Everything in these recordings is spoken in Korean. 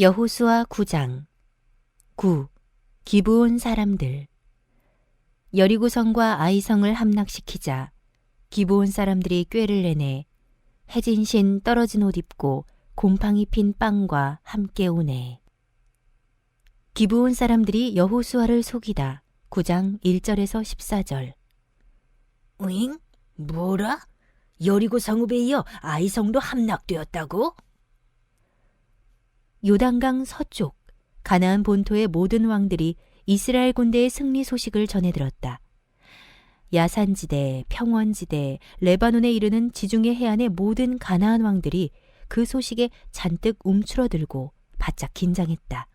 여호수아 9장 9. 기브온 사람들. 여리고성과 아이성을 함락시키자 기브온 사람들이 꾀를 내내 해진신 떨어진 옷 입고 곰팡이 핀 빵과 함께 오네. 기브온 사람들이 여호수아를 속이다. 9장 1절에서 14절. 응? 뭐라? 여리고 성읍에 이어 아이성도 함락되었다고? 요단강 서쪽 가나안 본토의 모든 왕들이 이스라엘 군대의 승리 소식을 전해 들었다. 야산지대, 평원지대, 레바논에 이르는 지중해 해안의 모든 가나안 왕들이 그 소식에 잔뜩 움츠러들고 바짝 긴장했다.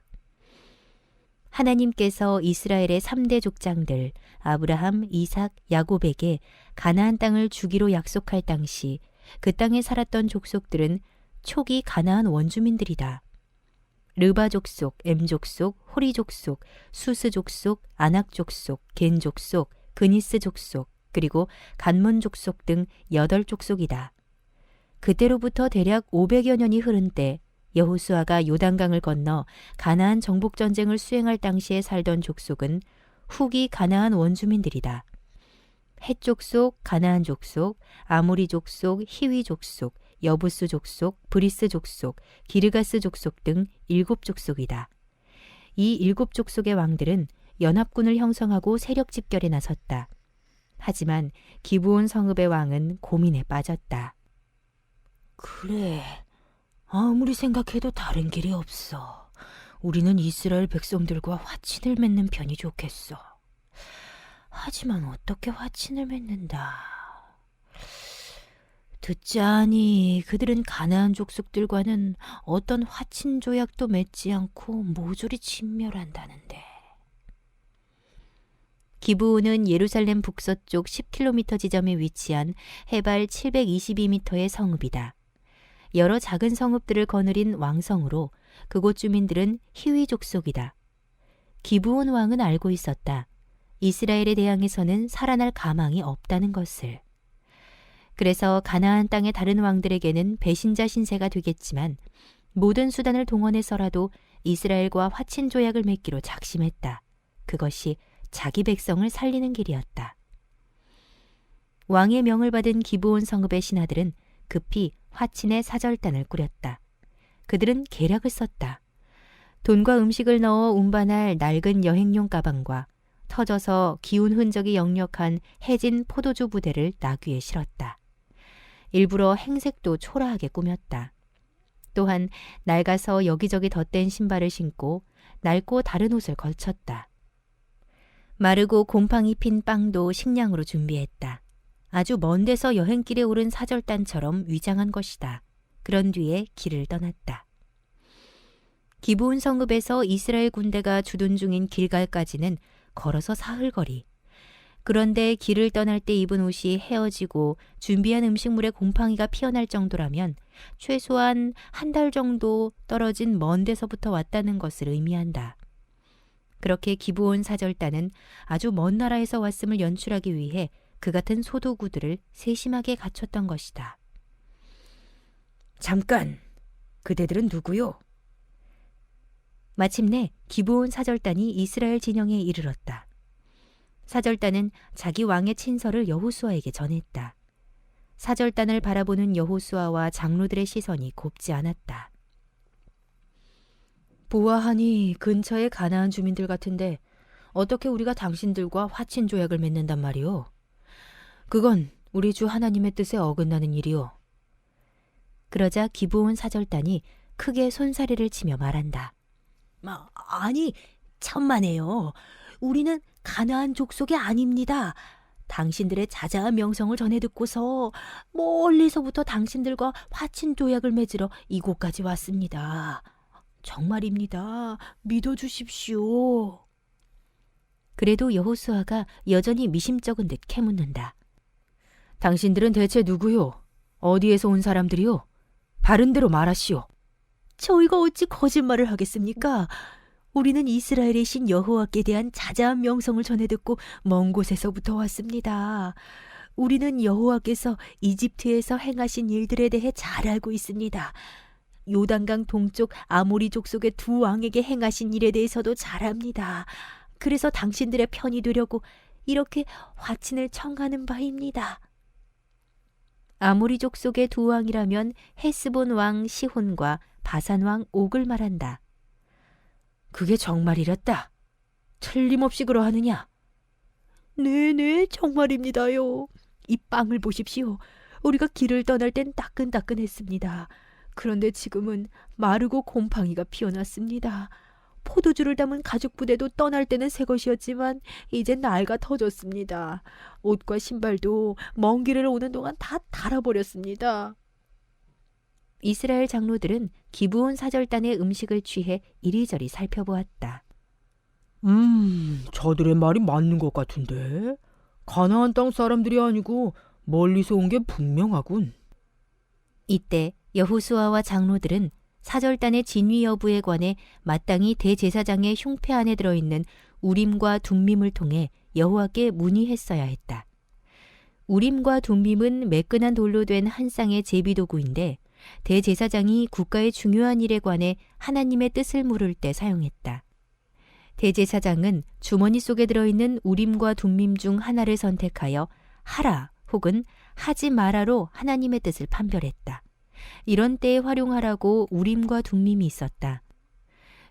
하나님께서 이스라엘의 3대 족장들 아브라함, 이삭, 야곱에게 가나안 땅을 주기로 약속할 당시 그 땅에 살았던 족속들은 초기 가나안 원주민들이다. 르바 족속, 엠 족속, 호리 족속, 수스 족속, 아낙 족속, 겐 족속, 그니스 족속, 그리고 간몬 족속 등 8족속이다. 그때로부터 대략 500여 년이 흐른 때 여호수아가 요단강을 건너 가나안 정복 전쟁을 수행할 당시에 살던 족속은 후기 가나안 원주민들이다. 헷 족속, 가나안 족속, 아모리 족속, 히위 족속, 여부스 족속, 브리스 족속, 기르가스 족속 등 7족속이다. 이 7족속의 왕들은 연합군을 형성하고 세력 집결에 나섰다. 하지만 기브온 성읍의 왕은 고민에 빠졌다. 그래, 아무리 생각해도 다른 길이 없어. 우리는 이스라엘 백성들과 화친을 맺는 편이 좋겠어. 하지만 어떻게 화친을 맺는다? 듣자하니 그들은 가나안 족속들과는 어떤 화친 조약도 맺지 않고 모조리 진멸한다는데. 기브온은 예루살렘 북서쪽 10km 지점에 위치한 해발 722m의 성읍이다. 여러 작은 성읍들을 거느린 왕성으로 그곳 주민들은 히위 족속이다. 기브온 왕은 알고 있었다. 이스라엘에 대항해서는 살아날 가망이 없다는 것을. 그래서 가나안 땅의 다른 왕들에게는 배신자 신세가 되겠지만 모든 수단을 동원해서라도 이스라엘과 화친 조약을 맺기로 작심했다. 그것이 자기 백성을 살리는 길이었다. 왕의 명을 받은 기브온 성읍의 신하들은 급히 화친의 사절단을 꾸렸다. 그들은 계략을 썼다. 돈과 음식을 넣어 운반할 낡은 여행용 가방과 터져서 기운 흔적이 역력한 해진 포도주 부대를 나귀에 실었다. 일부러 행색도 초라하게 꾸몄다. 또한 낡아서 여기저기 덧댄 신발을 신고 낡고 다른 옷을 걸쳤다. 마르고 곰팡이 핀 빵도 식량으로 준비했다. 아주 먼 데서 여행길에 오른 사절단처럼 위장한 것이다. 그런 뒤에 길을 떠났다. 기브온 성읍에서 이스라엘 군대가 주둔 중인 길갈까지는 걸어서 사흘거리. 그런데 길을 떠날 때 입은 옷이 헤어지고 준비한 음식물에 곰팡이가 피어날 정도라면 최소한 한 달 정도 떨어진 먼 데서부터 왔다는 것을 의미한다. 그렇게 기브온 사절단은 아주 먼 나라에서 왔음을 연출하기 위해 그 같은 소도구들을 세심하게 갖췄던 것이다. 잠깐, 그대들은 누구요? 마침내 기브온 사절단이 이스라엘 진영에 이르렀다. 사절단은 자기 왕의 친서를 여호수아에게 전했다. 사절단을 바라보는 여호수아와 장로들의 시선이 곱지 않았다. 보아하니 근처의 가나안 주민들 같은데 어떻게 우리가 당신들과 화친 조약을 맺는단 말이오? 그건 우리 주 하나님의 뜻에 어긋나는 일이오. 그러자 기브온 사절단이 크게 손사래를 치며 말한다. 아니, 천만에요. 우리는 가나안 족속이 아닙니다. 당신들의 자자한 명성을 전해 듣고서 멀리서부터 당신들과 화친 조약을 맺으러 이곳까지 왔습니다. 정말입니다. 믿어주십시오. 그래도 여호수아가 여전히 미심쩍은 듯 캐묻는다. 당신들은 대체 누구요? 어디에서 온 사람들이요? 바른 대로 말하시오. 저희가 어찌 거짓말을 하겠습니까? 우리는 이스라엘의 신 여호와께 대한 자자한 명성을 전해 듣고 먼 곳에서부터 왔습니다. 우리는 여호와께서 이집트에서 행하신 일들에 대해 잘 알고 있습니다. 요단강 동쪽 아모리 족속의 두 왕에게 행하신 일에 대해서도 잘 압니다. 그래서 당신들의 편이 되려고 이렇게 화친을 청하는 바입니다. 아모리 족속의 두 왕이라면 헤스본 왕 시혼과 바산 왕 옥을 말한다. 그게 정말이랬다. 틀림없이 그러하느냐? 네네, 정말입니다요. 이 빵을 보십시오. 우리가 길을 떠날 땐 따끈따끈했습니다. 그런데 지금은 마르고 곰팡이가 피어났습니다. 포도주를 담은 가죽 부대도 떠날 때는 새 것이었지만 이젠 낡아 터졌습니다. 옷과 신발도 먼 길을 오는 동안 다 닳아버렸습니다. 이스라엘 장로들은 기브온 사절단의 음식을 취해 이리저리 살펴보았다. 저들의 말이 맞는 것 같은데. 가나안 땅 사람들이 아니고 멀리서 온 게 분명하군. 이때 여호수아와 장로들은 사절단의 진위 여부에 관해 마땅히 대제사장의 흉패 안에 들어있는 우림과 둠밈을 통해 여호와께 문의했어야 했다. 우림과 둠밈은 매끈한 돌로 된 한 쌍의 제비도구인데 대제사장이 국가의 중요한 일에 관해 하나님의 뜻을 물을 때 사용했다. 대제사장은 주머니 속에 들어있는 우림과 둠밈 중 하나를 선택하여 하라 혹은 하지 마라로 하나님의 뜻을 판별했다. 이런 때에 활용하라고 우림과 둠밈이 있었다.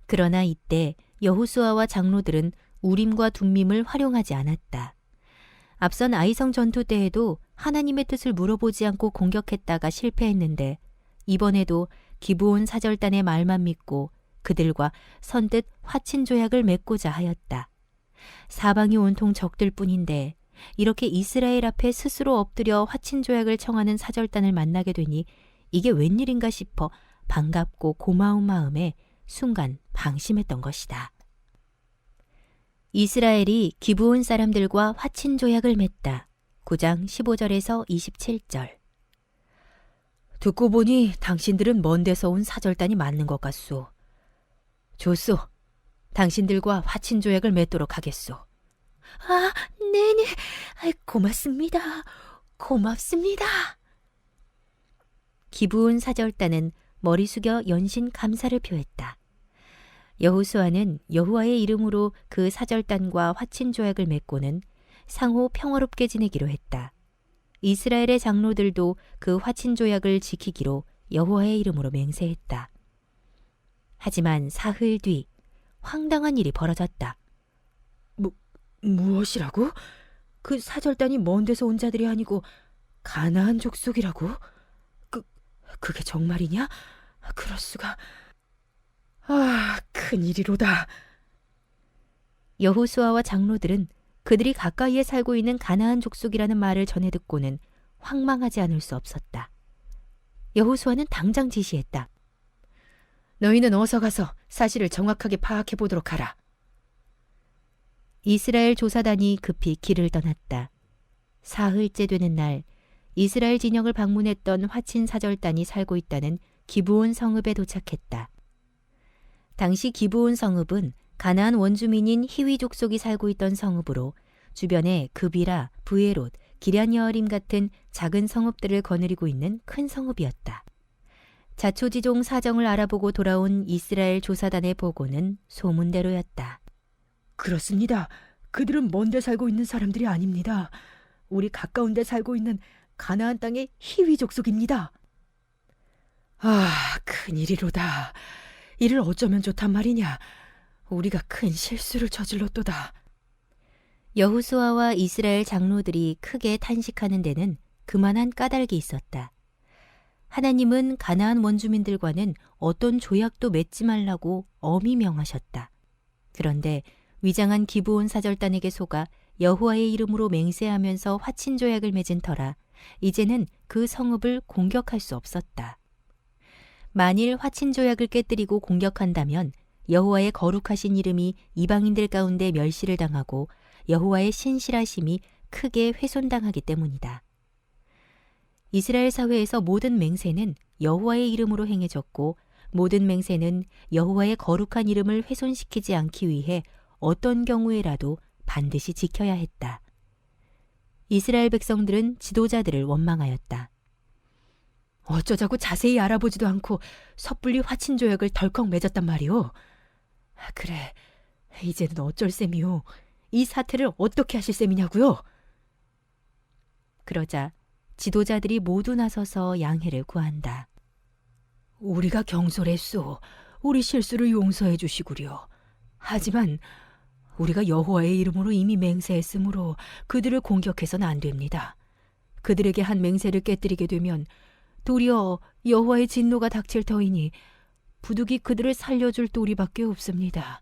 그러나 이때 여호수아와 장로들은 우림과 둠밈을 활용하지 않았다. 앞선 아이성 전투 때에도 하나님의 뜻을 물어보지 않고 공격했다가 실패했는데 이번에도 기브온 사절단의 말만 믿고 그들과 선뜻 화친 조약을 맺고자 하였다. 사방이 온통 적들 뿐인데 이렇게 이스라엘 앞에 스스로 엎드려 화친 조약을 청하는 사절단을 만나게 되니 이게 웬일인가 싶어 반갑고 고마운 마음에 순간 방심했던 것이다. 이스라엘이 기브온 사람들과 화친 조약을 맺다. 9장 15절에서 27절. 듣고 보니 당신들은 먼 데서 온 사절단이 맞는 것 같소. 좋소. 당신들과 화친 조약을 맺도록 하겠소. 아, 네네. 고맙습니다. 고맙습니다. 기브온 사절단은 머리 숙여 연신 감사를 표했다. 여호수아는 여호와의 이름으로 그 사절단과 화친 조약을 맺고는 상호 평화롭게 지내기로 했다. 이스라엘의 장로들도 그 화친 조약을 지키기로 여호와의 이름으로 맹세했다. 하지만 사흘 뒤 황당한 일이 벌어졌다. 무엇이라고? 그 사절단이 먼 데서 온 자들이 아니고 가나안 족속이라고? 그게 정말이냐? 그럴 수가. 큰일이로다. 여호수아와 장로들은 그들이 가까이에 살고 있는 가나안 족속이라는 말을 전해 듣고는 황망하지 않을 수 없었다. 여호수아는 당장 지시했다. 너희는 어서 가서 사실을 정확하게 파악해 보도록 하라. 이스라엘 조사단이 급히 길을 떠났다. 사흘째 되는 날 이스라엘 진영을 방문했던 화친 사절단이 살고 있다는 기브온 성읍에 도착했다. 당시 기브온 성읍은 가나안 원주민인 히위 족속이 살고 있던 성읍으로 주변에 그비라, 브에롯, 기럇여어림 같은 작은 성읍들을 거느리고 있는 큰 성읍이었다. 자초지종 사정을 알아보고 돌아온 이스라엘 조사단의 보고는 소문대로였다. 그렇습니다. 그들은 먼 데 살고 있는 사람들이 아닙니다. 우리 가까운 데 살고 있는 가나안 땅의 히위 족속입니다. 큰일이로다. 이를 어쩌면 좋단 말이냐. 우리가 큰 실수를 저질렀도다. 여호수아와 이스라엘 장로들이 크게 탄식하는 데는 그만한 까닭이 있었다. 하나님은 가나안 원주민들과는 어떤 조약도 맺지 말라고 엄히 명하셨다. 그런데 위장한 기브온 사절단에게 속아 여호와의 이름으로 맹세하면서 화친 조약을 맺은 터라 이제는 그 성읍을 공격할 수 없었다. 만일 화친 조약을 깨뜨리고 공격한다면 여호와의 거룩하신 이름이 이방인들 가운데 멸시를 당하고 여호와의 신실하심이 크게 훼손당하기 때문이다. 이스라엘 사회에서 모든 맹세는 여호와의 이름으로 행해졌고 모든 맹세는 여호와의 거룩한 이름을 훼손시키지 않기 위해 어떤 경우에라도 반드시 지켜야 했다. 이스라엘 백성들은 지도자들을 원망하였다. 어쩌자고 자세히 알아보지도 않고 섣불리 화친 조약을 덜컥 맺었단 말이오. 그래, 이제는 어쩔 셈이오. 이 사태를 어떻게 하실 셈이냐고요? 그러자 지도자들이 모두 나서서 양해를 구한다. 우리가 경솔했소. 우리 실수를 용서해 주시구려. 하지만 우리가 여호와의 이름으로 이미 맹세했으므로 그들을 공격해서는 안 됩니다. 그들에게 한 맹세를 깨뜨리게 되면 도리어 여호와의 진노가 닥칠 터이니 부득이 그들을 살려줄 도리밖에 없습니다.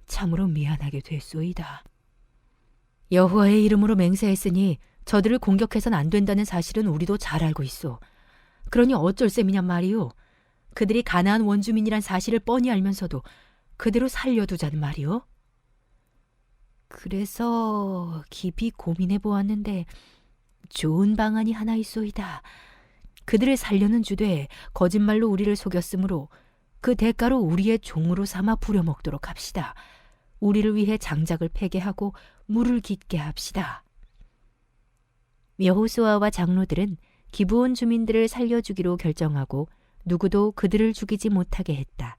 참으로 미안하게 됐소이다. 여호와의 이름으로 맹세했으니 저들을 공격해서는 안 된다는 사실은 우리도 잘 알고 있소. 그러니 어쩔 셈이냔 말이오. 그들이 가나안 원주민이란 사실을 뻔히 알면서도 그대로 살려두자는 말이오. 그래서 깊이 고민해 보았는데 좋은 방안이 하나 있소이다. 그들을 살려는 주되 거짓말로 우리를 속였으므로 그 대가로 우리의 종으로 삼아 부려먹도록 합시다. 우리를 위해 장작을 패게 하고 물을 깃게 합시다. 여호수아와 장로들은 기브온 주민들을 살려주기로 결정하고 누구도 그들을 죽이지 못하게 했다.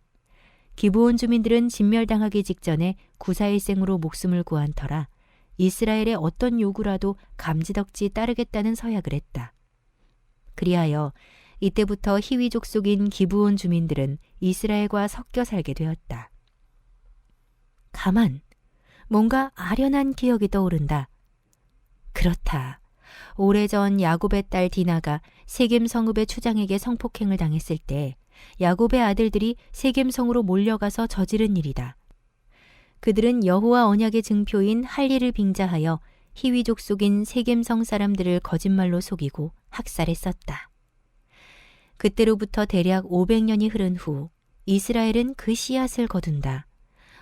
기브온 주민들은 진멸당하기 직전에 구사일생으로 목숨을 구한 터라 이스라엘의 어떤 요구라도 감지덕지 따르겠다는 서약을 했다. 그리하여 이때부터 히위족 속인 기브온 주민들은 이스라엘과 섞여 살게 되었다. 가만, 뭔가 아련한 기억이 떠오른다. 그렇다. 오래전 야곱의 딸 디나가 세겜 성읍의 추장에게 성폭행을 당했을 때 야곱의 아들들이 세겜 성으로 몰려가서 저지른 일이다. 그들은 여호와 언약의 증표인 할례를 빙자하여 히위족 속인 세겜 성 사람들을 거짓말로 속이고 학살했었다. 그때로부터 대략 500년이 흐른 후 이스라엘은 그 씨앗을 거둔다.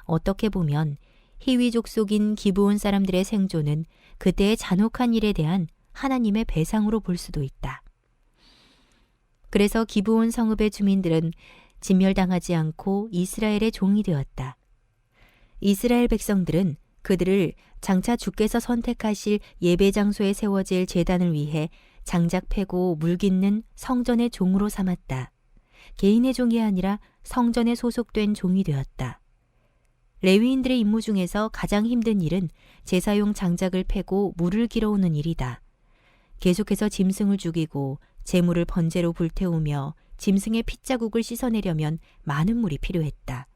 어떻게 보면 히위족 속인 기브온 사람들의 생존은 그때의 잔혹한 일에 대한 하나님의 배상으로 볼 수도 있다. 그래서 기브온 성읍의 주민들은 진멸당하지 않고 이스라엘의 종이 되었다. 이스라엘 백성들은 그들을 장차 주께서 선택하실 예배 장소에 세워질 제단을 위해 장작 패고 물 깃는 성전의 종으로 삼았다. 개인의 종이 아니라 성전에 소속된 종이 되었다. 레위인들의 임무 중에서 가장 힘든 일은 제사용 장작을 패고 물을 길어오는 일이다. 계속해서 짐승을 죽이고 재물을 번제로 불태우며 짐승의 핏자국을 씻어내려면 많은 물이 필요했다.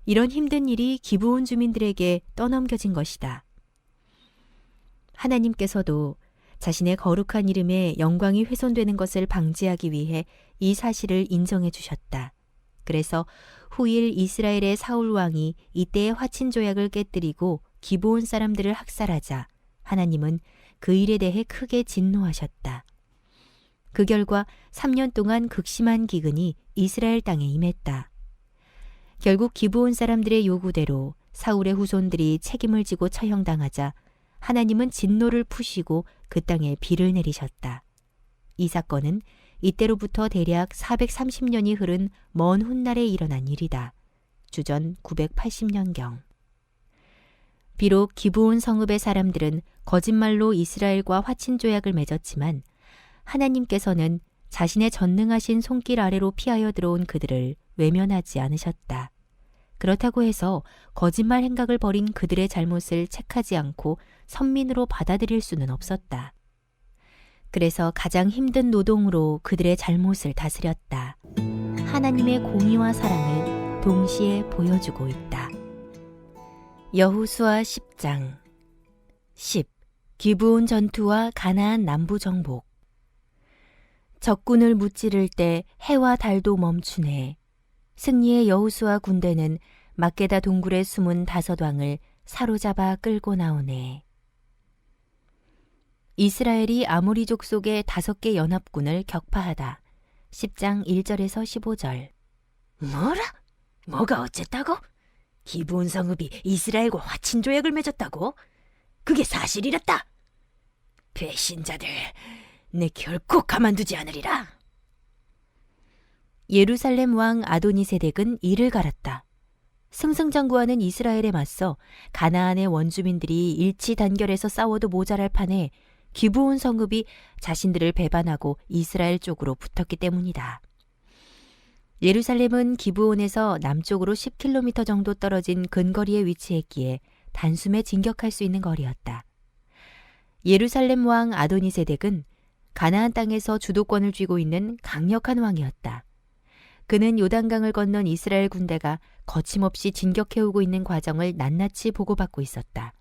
이런 힘든 일이 기브온 주민들에게 떠넘겨진 것이다. 하나님께서도 자신의 거룩한 이름에 영광이 훼손되는 것을 방지하기 위해 이 사실을 인정해 주셨다. 그래서 후일 이스라엘의 사울 왕이 이때의 화친 조약을 깨뜨리고 기브온 사람들을 학살하자 하나님은 그 일에 대해 크게 진노하셨다. 그 결과 3년 동안 극심한 기근이 이스라엘 땅에 임했다. 결국 기브온 사람들의 요구대로 사울의 후손들이 책임을 지고 처형당하자 하나님은 진노를 푸시고 그 땅에 비를 내리셨다. 이 사건은 이때로부터 대략 430년이 흐른 먼 훗날에 일어난 일이다. 주전 980년경. 비록 기브온 성읍의 사람들은 거짓말로 이스라엘과 화친 조약을 맺었지만 하나님께서는 자신의 전능하신 손길 아래로 피하여 들어온 그들을 외면하지 않으셨다. 그렇다고 해서 거짓말 행각을 벌인 그들의 잘못을 책하지 않고 선민으로 받아들일 수는 없었다. 그래서 가장 힘든 노동으로 그들의 잘못을 다스렸다. 하나님의 공의와 사랑을 동시에 보여주고 있다. 여호수아 10장 10. 기브온 전투와 가나안 남부 정복. 적군을 무찌를 때 해와 달도 멈추네. 승리의 여호수아 군대는 막게다 동굴에 숨은 5왕을 사로잡아 끌고 나오네. 이스라엘이 아모리족 속의 5개 연합군을 격파하다. 10장 1절에서 15절. 뭐라? 뭐가 어쨌다고? 기브온 성읍이 이스라엘과 화친 조약을 맺었다고? 그게 사실이랬다. 배신자들, 내 결코 가만두지 않으리라. 예루살렘 왕 아도니세덱은 이를 갈았다. 승승장구하는 이스라엘에 맞서 가나안의 원주민들이 일치단결해서 싸워도 모자랄 판에 기브온 성읍이 자신들을 배반하고 이스라엘 쪽으로 붙었기 때문이다. 예루살렘은 기브온에서 남쪽으로 10km 정도 떨어진 근거리에 위치했기에 단숨에 진격할 수 있는 거리였다. 예루살렘 왕 아도니세덱은 가나안 땅에서 주도권을 쥐고 있는 강력한 왕이었다. 그는 요단강을 건넌 이스라엘 군대가 거침없이 진격해오고 있는 과정을 낱낱이 보고받고 있었다.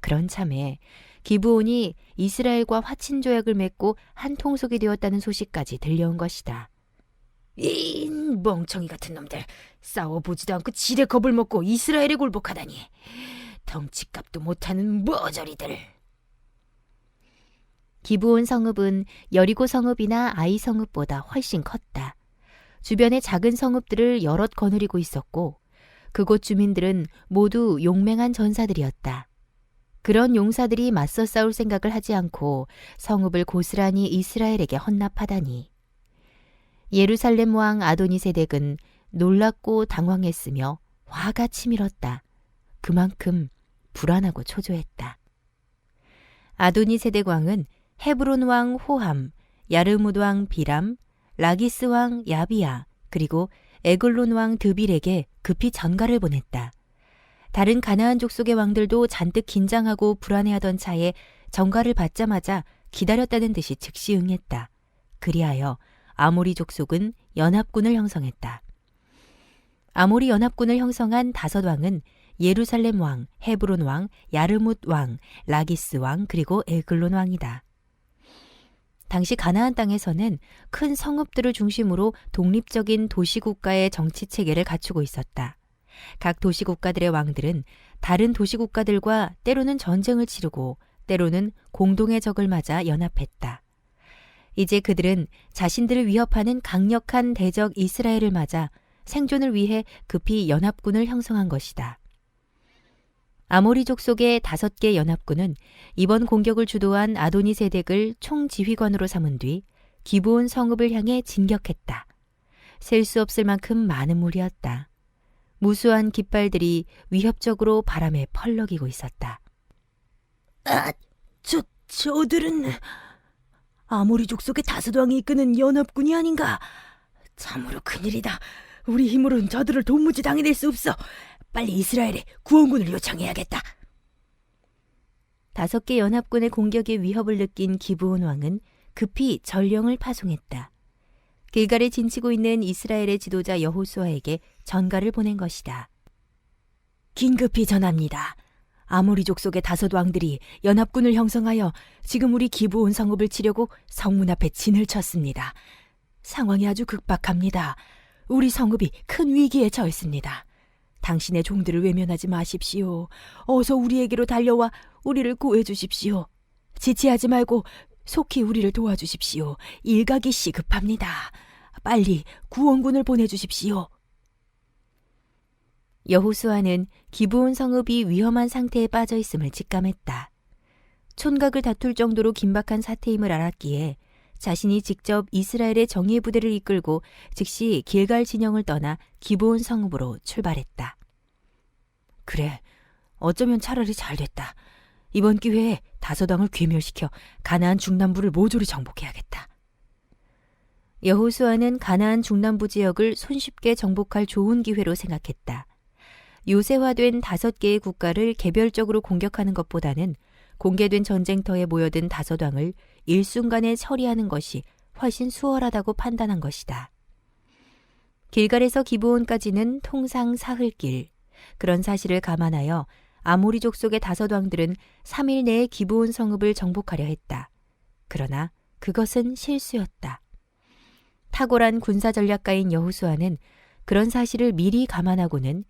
그런 참에 기브온이 이스라엘과 화친 조약을 맺고 한 통속이 되었다는 소식까지 들려온 것이다. 이 멍청이 같은 놈들, 싸워보지도 않고 지레 겁을 먹고 이스라엘에 굴복하다니. 덩치값도 못하는 머저리들. 기브온 성읍은 여리고 성읍이나 아이 성읍보다 훨씬 컸다. 주변의 작은 성읍들을 여럿 거느리고 있었고 그곳 주민들은 모두 용맹한 전사들이었다. 그런 용사들이 맞서 싸울 생각을 하지 않고 성읍을 고스란히 이스라엘에게 헌납하다니. 예루살렘 왕 아도니세덱은 놀랍고 당황했으며 화가 치밀었다. 그만큼 불안하고 초조했다. 아도니세덱 왕은 헤브론 왕 호함, 야르뭇 왕 비람, 라기스 왕 야비야, 그리고 에글론 왕 드빌에게 급히 전가를 보냈다. 다른 가나안 족속의 왕들도 잔뜩 긴장하고 불안해하던 차에 전가를 받자마자 기다렸다는 듯이 즉시 응했다. 그리하여 아모리 족속은 연합군을 형성했다. 아모리 연합군을 형성한 5왕은 예루살렘 왕, 헤브론 왕, 야르뭇 왕, 라기스 왕, 그리고 에글론 왕이다. 당시 가나안 땅에서는 큰 성읍들을 중심으로 독립적인 도시국가의 정치체계를 갖추고 있었다. 각 도시국가들의 왕들은 다른 도시국가들과 때로는 전쟁을 치르고 때로는 공동의 적을 맞아 연합했다. 이제 그들은 자신들을 위협하는 강력한 대적 이스라엘을 맞아 생존을 위해 급히 연합군을 형성한 것이다. 아모리족 속의 5개 연합군은 이번 공격을 주도한 아도니세덱을 총지휘관으로 삼은 뒤 기브온 성읍을 향해 진격했다. 셀 수 없을 만큼 많은 무리였다. 무수한 깃발들이 위협적으로 바람에 펄럭이고 있었다. 저들은 아모리족 속의 5왕이 이끄는 연합군이 아닌가? 참으로 큰일이다. 우리 힘으로는 저들을 도무지 당해낼 수 없어. 빨리 이스라엘에 구원군을 요청해야겠다. 5개 연합군의 공격의 위협을 느낀 기브온 왕은 급히 전령을 파송했다. 길갈에 진치고 있는 이스라엘의 지도자 여호수아에게 전가를 보낸 것이다. 긴급히 전합니다. 아모리족 속의 5왕들이 연합군을 형성하여 지금 우리 기브온 성읍을 치려고 성문 앞에 진을 쳤습니다. 상황이 아주 급박합니다. 우리 성읍이 큰 위기에 처했습니다. 당신의 종들을 외면하지 마십시오. 어서 우리에게로 달려와 우리를 구해주십시오. 지체하지 말고 속히 우리를 도와주십시오. 일각이 시급합니다. 빨리 구원군을 보내주십시오. 여호수아는 기브온 성읍이 위험한 상태에 빠져 있음을 직감했다. 촌각을 다툴 정도로 긴박한 사태임을 알았기에 자신이 직접 이스라엘의 정예 부대를 이끌고 즉시 길갈 진영을 떠나 기브온 성읍으로 출발했다. 그래, 어쩌면 차라리 잘됐다. 이번 기회에 5왕을 괴멸시켜 가나안 중남부를 모조리 정복해야겠다. 여호수아는 가나안 중남부 지역을 손쉽게 정복할 좋은 기회로 생각했다. 요새화된 5개의 국가를 개별적으로 공격하는 것보다는 공개된 전쟁터에 모여든 5왕을 일순간에 처리하는 것이 훨씬 수월하다고 판단한 것이다. 길갈에서 기브온까지는 통상 사흘길. 그런 사실을 감안하여 아모리족 속의 5왕들은 3일 내에 기브온 성읍을 정복하려 했다. 그러나 그것은 실수였다. 탁월한 군사 전략가인 여호수아는 그런 사실을 미리 감안하고는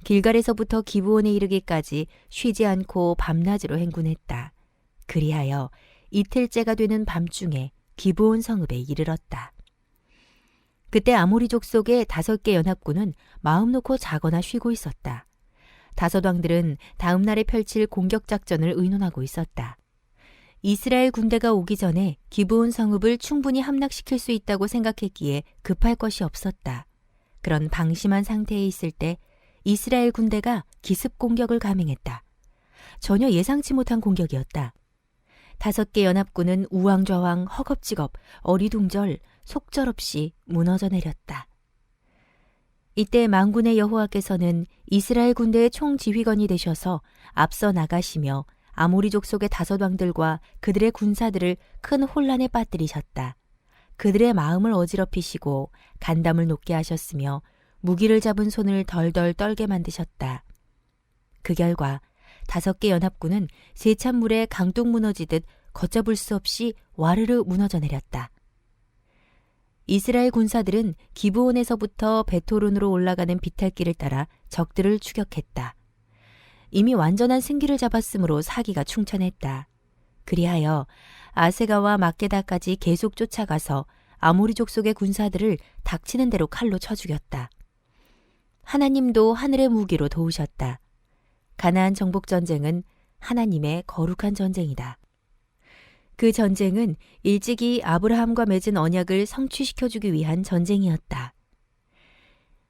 길갈에서부터 기브온에 이르기까지 쉬지 않고 밤낮으로 행군했다. 그리하여 이틀째가 되는 밤중에 기브온 성읍에 이르렀다. 그때 아모리족 속의 5개 연합군은 마음 놓고 자거나 쉬고 있었다. 5왕들은 다음 날에 펼칠 공격 작전을 의논하고 있었다. 이스라엘 군대가 오기 전에 기브온 성읍을 충분히 함락시킬 수 있다고 생각했기에 급할 것이 없었다. 그런 방심한 상태에 있을 때 이스라엘 군대가 기습 공격을 감행했다. 전혀 예상치 못한 공격이었다. 5개 연합군은 우왕좌왕 허겁지겁 어리둥절 속절없이 무너져 내렸다. 이때 만군의 여호와께서는 이스라엘 군대의 총지휘관이 되셔서 앞서 나가시며 아모리 족속의 5왕들과 그들의 군사들을 큰 혼란에 빠뜨리셨다. 그들의 마음을 어지럽히시고 간담을 높게 하셨으며 무기를 잡은 손을 덜덜 떨게 만드셨다. 그 결과 5개 연합군은 세찬물에 강둑 무너지듯 걷잡을 수 없이 와르르 무너져 내렸다. 이스라엘 군사들은 기브온에서부터 베토론으로 올라가는 비탈길을 따라 적들을 추격했다. 이미 완전한 승기를 잡았으므로 사기가 충천했다. 그리하여 아세가와 막게다까지 계속 쫓아가서 아모리 족속의 군사들을 닥치는 대로 칼로 쳐 죽였다. 하나님도 하늘의 무기로 도우셨다. 가나안 정복 전쟁은 하나님의 거룩한 전쟁이다. 그 전쟁은 일찍이 아브라함과 맺은 언약을 성취시켜주기 위한 전쟁이었다.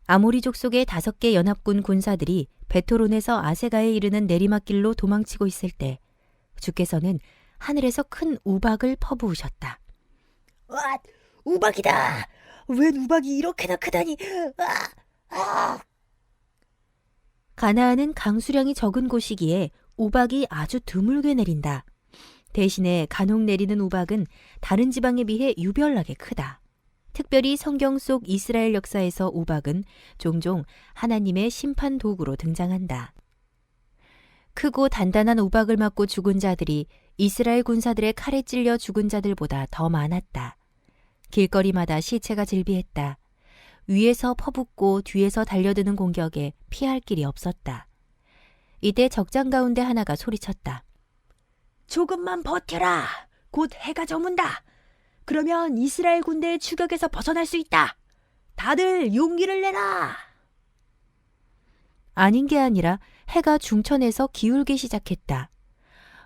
아모리 족속의 5개 연합군 군사들이 베토론에서 아세가에 이르는 내리막길로 도망치고 있을 때 주께서는 하늘에서 큰 우박을 퍼부으셨다. 와, 우박이다. 웬 우박이 이렇게나 크다니. 가나안은 강수량이 적은 곳이기에 우박이 아주 드물게 내린다. 대신에 간혹 내리는 우박은 다른 지방에 비해 유별나게 크다. 특별히 성경 속 이스라엘 역사에서 우박은 종종 하나님의 심판 도구로 등장한다. 크고 단단한 우박을 맞고 죽은 자들이 이스라엘 군사들의 칼에 찔려 죽은 자들보다 더 많았다. 길거리마다 시체가 질비했다. 위에서 퍼붓고 뒤에서 달려드는 공격에 피할 길이 없었다. 이때 적장 가운데 하나가 소리쳤다. 조금만 버텨라. 곧 해가 저문다. 그러면 이스라엘 군대의 추격에서 벗어날 수 있다. 다들 용기를 내라. 아닌 게 아니라 해가 중천에서 기울기 시작했다.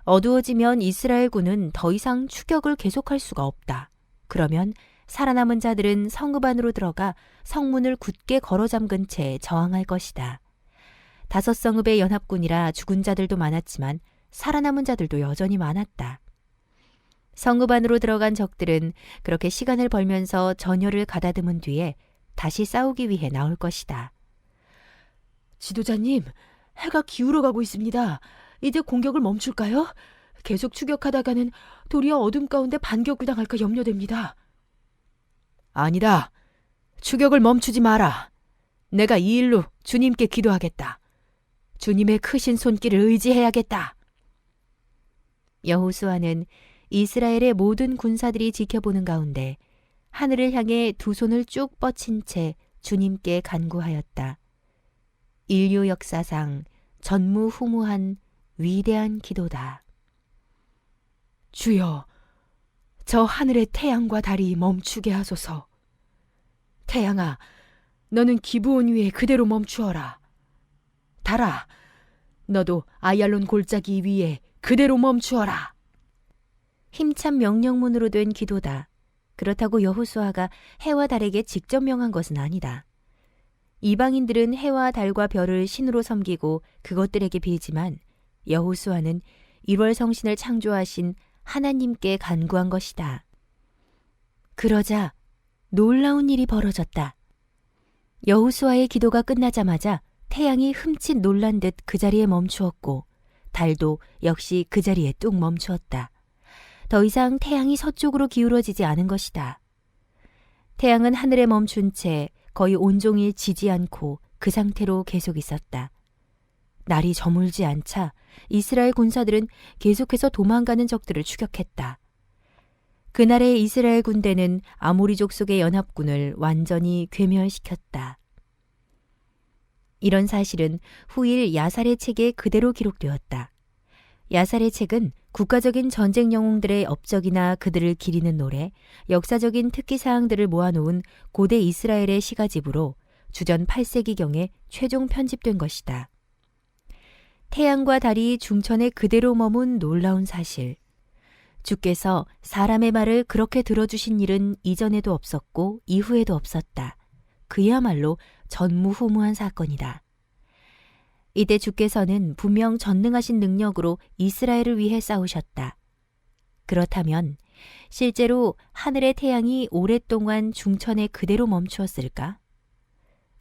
어두워지면 이스라엘군은 더 이상 추격을 계속할 수가 없다. 그러면 살아남은 자들은 성읍 안으로 들어가 성문을 굳게 걸어 잠근 채 저항할 것이다. 5성읍의 연합군이라 죽은 자들도 많았지만 살아남은 자들도 여전히 많았다. 성읍 안으로 들어간 적들은 그렇게 시간을 벌면서 전열을 가다듬은 뒤에 다시 싸우기 위해 나올 것이다. 지도자님, 해가 기울어가고 있습니다. 이제 공격을 멈출까요? 계속 추격하다가는 도리어 어둠 가운데 반격구당할까 염려됩니다. 아니다. 추격을 멈추지 마라. 내가 이 일로 주님께 기도하겠다. 주님의 크신 손길을 의지해야겠다. 여호수아는 이스라엘의 모든 군사들이 지켜보는 가운데 하늘을 향해 두 손을 쭉 뻗친 채 주님께 간구하였다. 인류 역사상 전무후무한 위대한 기도다. 주여, 저 하늘의 태양과 달이 멈추게 하소서. 태양아, 너는 기브온 위에 그대로 멈추어라. 달아, 너도 아얄론 골짜기 위에 그대로 멈추어라. 힘찬 명령문으로 된 기도다. 그렇다고 여호수아가 해와 달에게 직접 명한 것은 아니다. 이방인들은 해와 달과 별을 신으로 섬기고 그것들에게 빌지만 여호수아는 1월 성신을 창조하신 하나님께 간구한 것이다. 그러자 놀라운 일이 벌어졌다. 여호수아의 기도가 끝나자마자 태양이 흠칫 놀란 듯 그 자리에 멈추었고 달도 역시 그 자리에 뚝 멈추었다. 더 이상 태양이 서쪽으로 기울어지지 않은 것이다. 태양은 하늘에 멈춘 채 거의 온종일 지지 않고 그 상태로 계속 있었다. 날이 저물지 않자 이스라엘 군사들은 계속해서 도망가는 적들을 추격했다. 그날의 이스라엘 군대는 아모리 족속의 연합군을 완전히 괴멸시켰다. 이런 사실은 후일 야살의 책에 그대로 기록되었다. 야살의 책은 국가적인 전쟁 영웅들의 업적이나 그들을 기리는 노래, 역사적인 특기사항들을 모아놓은 고대 이스라엘의 시가집으로 주전 8세기경에 최종 편집된 것이다. 태양과 달이 중천에 그대로 머문 놀라운 사실. 주께서 사람의 말을 그렇게 들어주신 일은 이전에도 없었고 이후에도 없었다. 그야말로 전무후무한 사건이다. 이때 주께서는 분명 전능하신 능력으로 이스라엘을 위해 싸우셨다. 그렇다면 실제로 하늘의 태양이 오랫동안 중천에 그대로 멈추었을까?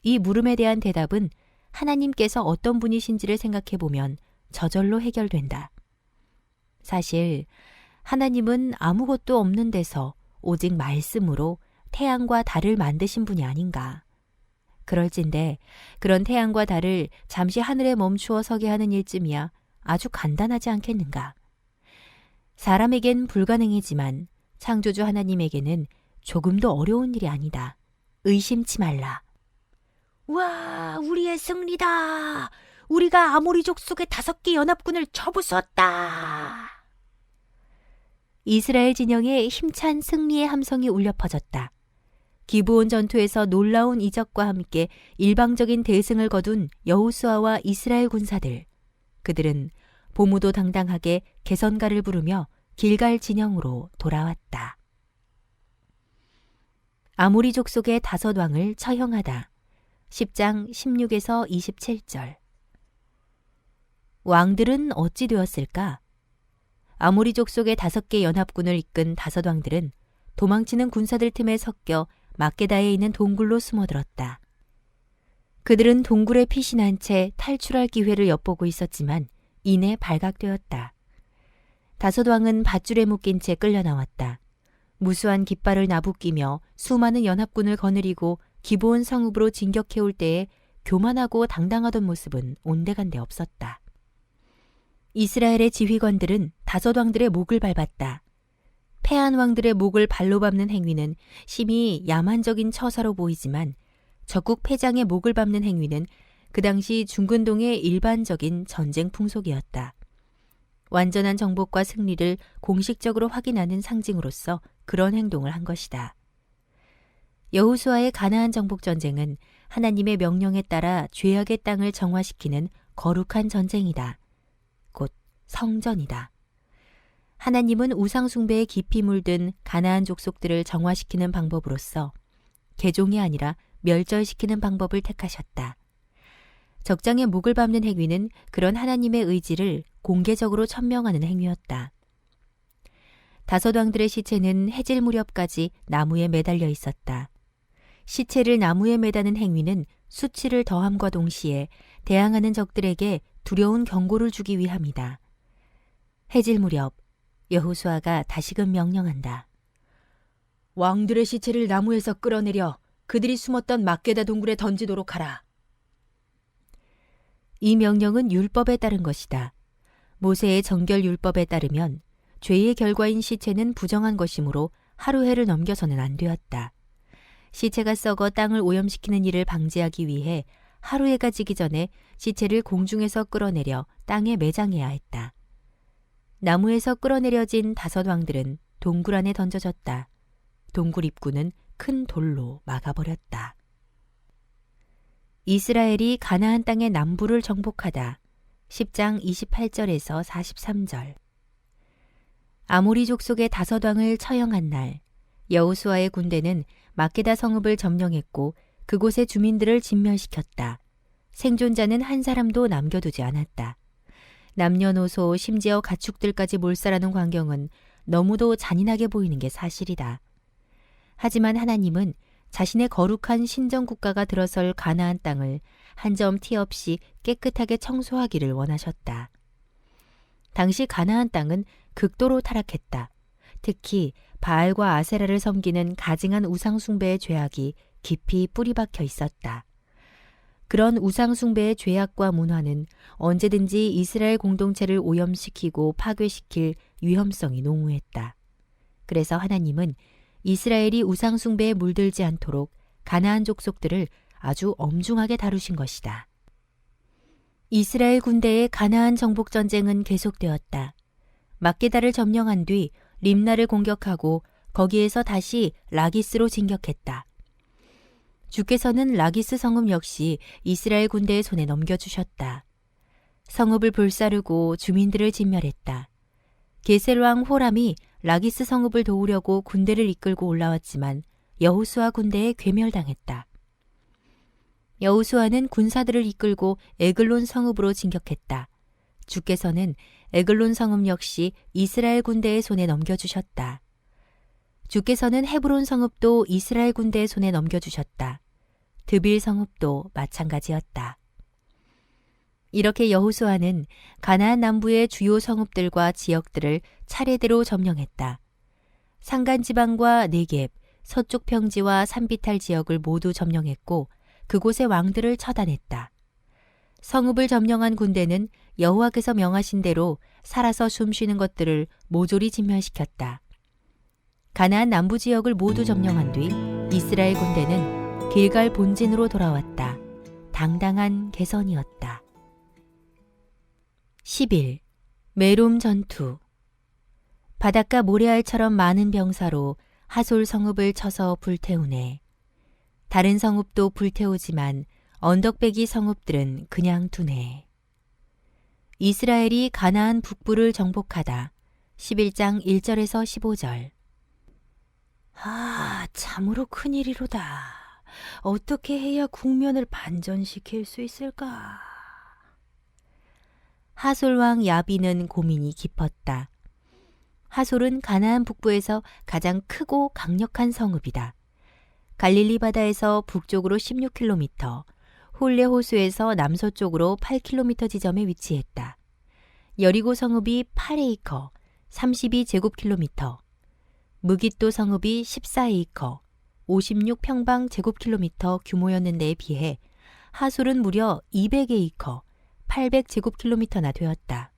이 물음에 대한 대답은 하나님께서 어떤 분이신지를 생각해 보면 저절로 해결된다. 사실 하나님은 아무것도 없는 데서 오직 말씀으로 태양과 달을 만드신 분이 아닌가. 그럴진데 그런 태양과 달을 잠시 하늘에 멈추어 서게 하는 일쯤이야 아주 간단하지 않겠는가. 사람에겐 불가능이지만 창조주 하나님에게는 조금도 어려운 일이 아니다. 의심치 말라. 와, 우리의 승리다. 우리가 아모리족 속의 5개 연합군을 쳐부수었다. 이스라엘 진영에 힘찬 승리의 함성이 울려 퍼졌다. 기브온 전투에서 놀라운 이적과 함께 일방적인 대승을 거둔 여호수아와 이스라엘 군사들. 그들은 보무도 당당하게 개선가를 부르며 길갈 진영으로 돌아왔다. 아모리 족속의 5왕을 처형하다. 10장 16에서 27절. 왕들은 어찌 되었을까? 아모리 족속의 5개 연합군을 이끈 5왕들은 도망치는 군사들 틈에 섞여 막게다에 있는 동굴로 숨어들었다. 그들은 동굴에 피신한 채 탈출할 기회를 엿보고 있었지만 이내 발각되었다. 5왕은 밧줄에 묶인 채 끌려 나왔다. 무수한 깃발을 나부끼며 수많은 연합군을 거느리고 기브온 성읍으로 진격해올 때에 교만하고 당당하던 모습은 온데간데 없었다. 이스라엘의 지휘관들은 5왕들의 목을 밟았다. 패한 왕들의 목을 발로 밟는 행위는 심히 야만적인 처사로 보이지만 적국 패장의 목을 밟는 행위는 그 당시 중근동의 일반적인 전쟁 풍속이었다. 완전한 정복과 승리를 공식적으로 확인하는 상징으로서 그런 행동을 한 것이다. 여호수아의 가나안 정복 전쟁은 하나님의 명령에 따라 죄악의 땅을 정화시키는 거룩한 전쟁이다. 곧 성전이다. 하나님은 우상 숭배에 깊이 물든 가나안 족속들을 정화시키는 방법으로서 개종이 아니라 멸절시키는 방법을 택하셨다. 적장의 목을 밟는 행위는 그런 하나님의 의지를 공개적으로 천명하는 행위였다. 5왕들의 시체는 해질 무렵까지 나무에 매달려 있었다. 시체를 나무에 매다는 행위는 수치를 더함과 동시에 대항하는 적들에게 두려운 경고를 주기 위함이다. 해질 무렵 여호수아가 다시금 명령한다. 왕들의 시체를 나무에서 끌어내려 그들이 숨었던 막게다 동굴에 던지도록 하라. 이 명령은 율법에 따른 것이다. 모세의 정결 율법에 따르면 죄의 결과인 시체는 부정한 것이므로 하루해를 넘겨서는 안 되었다. 시체가 썩어 땅을 오염시키는 일을 방지하기 위해 하루해가 지기 전에 시체를 공중에서 끌어내려 땅에 매장해야 했다. 나무에서 끌어내려진 5왕들은 동굴 안에 던져졌다. 동굴 입구는 큰 돌로 막아버렸다. 이스라엘이 가나안 땅의 남부를 정복하다. 10장 28절에서 43절. 아모리 족속의 5왕을 처형한 날, 여호수아의 군대는 막게다 성읍을 점령했고 그곳의 주민들을 진멸시켰다. 생존자는 한 사람도 남겨두지 않았다. 남녀노소 심지어 가축들까지 몰살하는 광경은 너무도 잔인하게 보이는 게 사실이다. 하지만 하나님은 자신의 거룩한 신정국가가 들어설 가나안 땅을 한 점 티 없이 깨끗하게 청소하기를 원하셨다. 당시 가나안 땅은 극도로 타락했다. 특히 바알과 아세라를 섬기는 가증한 우상숭배의 죄악이 깊이 뿌리박혀 있었다. 그런 우상숭배의 죄악과 문화는 언제든지 이스라엘 공동체를 오염시키고 파괴시킬 위험성이 농후했다. 그래서 하나님은 이스라엘이 우상숭배에 물들지 않도록 가나안 족속들을 아주 엄중하게 다루신 것이다. 이스라엘 군대의 가나안 정복 전쟁은 계속되었다. 막게다를 점령한 뒤 림나를 공격하고 거기에서 다시 라기스로 진격했다. 주께서는 라기스 성읍 역시 이스라엘 군대의 손에 넘겨주셨다. 성읍을 불사르고 주민들을 진멸했다. 게셀 왕 호람이 라기스 성읍을 도우려고 군대를 이끌고 올라왔지만 여호수아 군대에 괴멸당했다. 여호수아는 군사들을 이끌고 에글론 성읍으로 진격했다. 주께서는 에글론 성읍 역시 이스라엘 군대의 손에 넘겨주셨다. 주께서는 헤브론 성읍도 이스라엘 군대의 손에 넘겨주셨다. 드빌 성읍도 마찬가지였다. 이렇게 여호수아는 가나안 남부의 주요 성읍들과 지역들을 차례대로 점령했다. 산간지방과 네겝, 서쪽 평지와 산비탈 지역을 모두 점령했고 그곳의 왕들을 처단했다. 성읍을 점령한 군대는 여호와께서 명하신 대로 살아서 숨쉬는 것들을 모조리 진멸시켰다. 가나안 남부 지역을 모두 점령한 뒤 이스라엘 군대는 길갈 본진으로 돌아왔다. 당당한 개선이었다. 10일 메롬 전투. 바닷가 모래알처럼 많은 병사로 하솔 성읍을 쳐서 불태우네. 다른 성읍도 불태우지만 언덕배기 성읍들은 그냥 두네. 이스라엘이 가나안 북부를 정복하다. 11장 1절에서 15절. 참으로 큰일이로다. 어떻게 해야 국면을 반전시킬 수 있을까? 하솔 왕 야빈은 고민이 깊었다. 하솔은 가나안 북부에서 가장 크고 강력한 성읍이다. 갈릴리 바다에서 북쪽으로 16km, 홀레 호수에서 남서쪽으로 8km 지점에 위치했다. 여리고 성읍이 8에이커, 32제곱킬로미터, 무깃도 성읍이 14에이커, 56평방 제곱킬로미터 규모였는데에 비해 하솔은 무려 200에이커, 800제곱킬로미터나 되었다.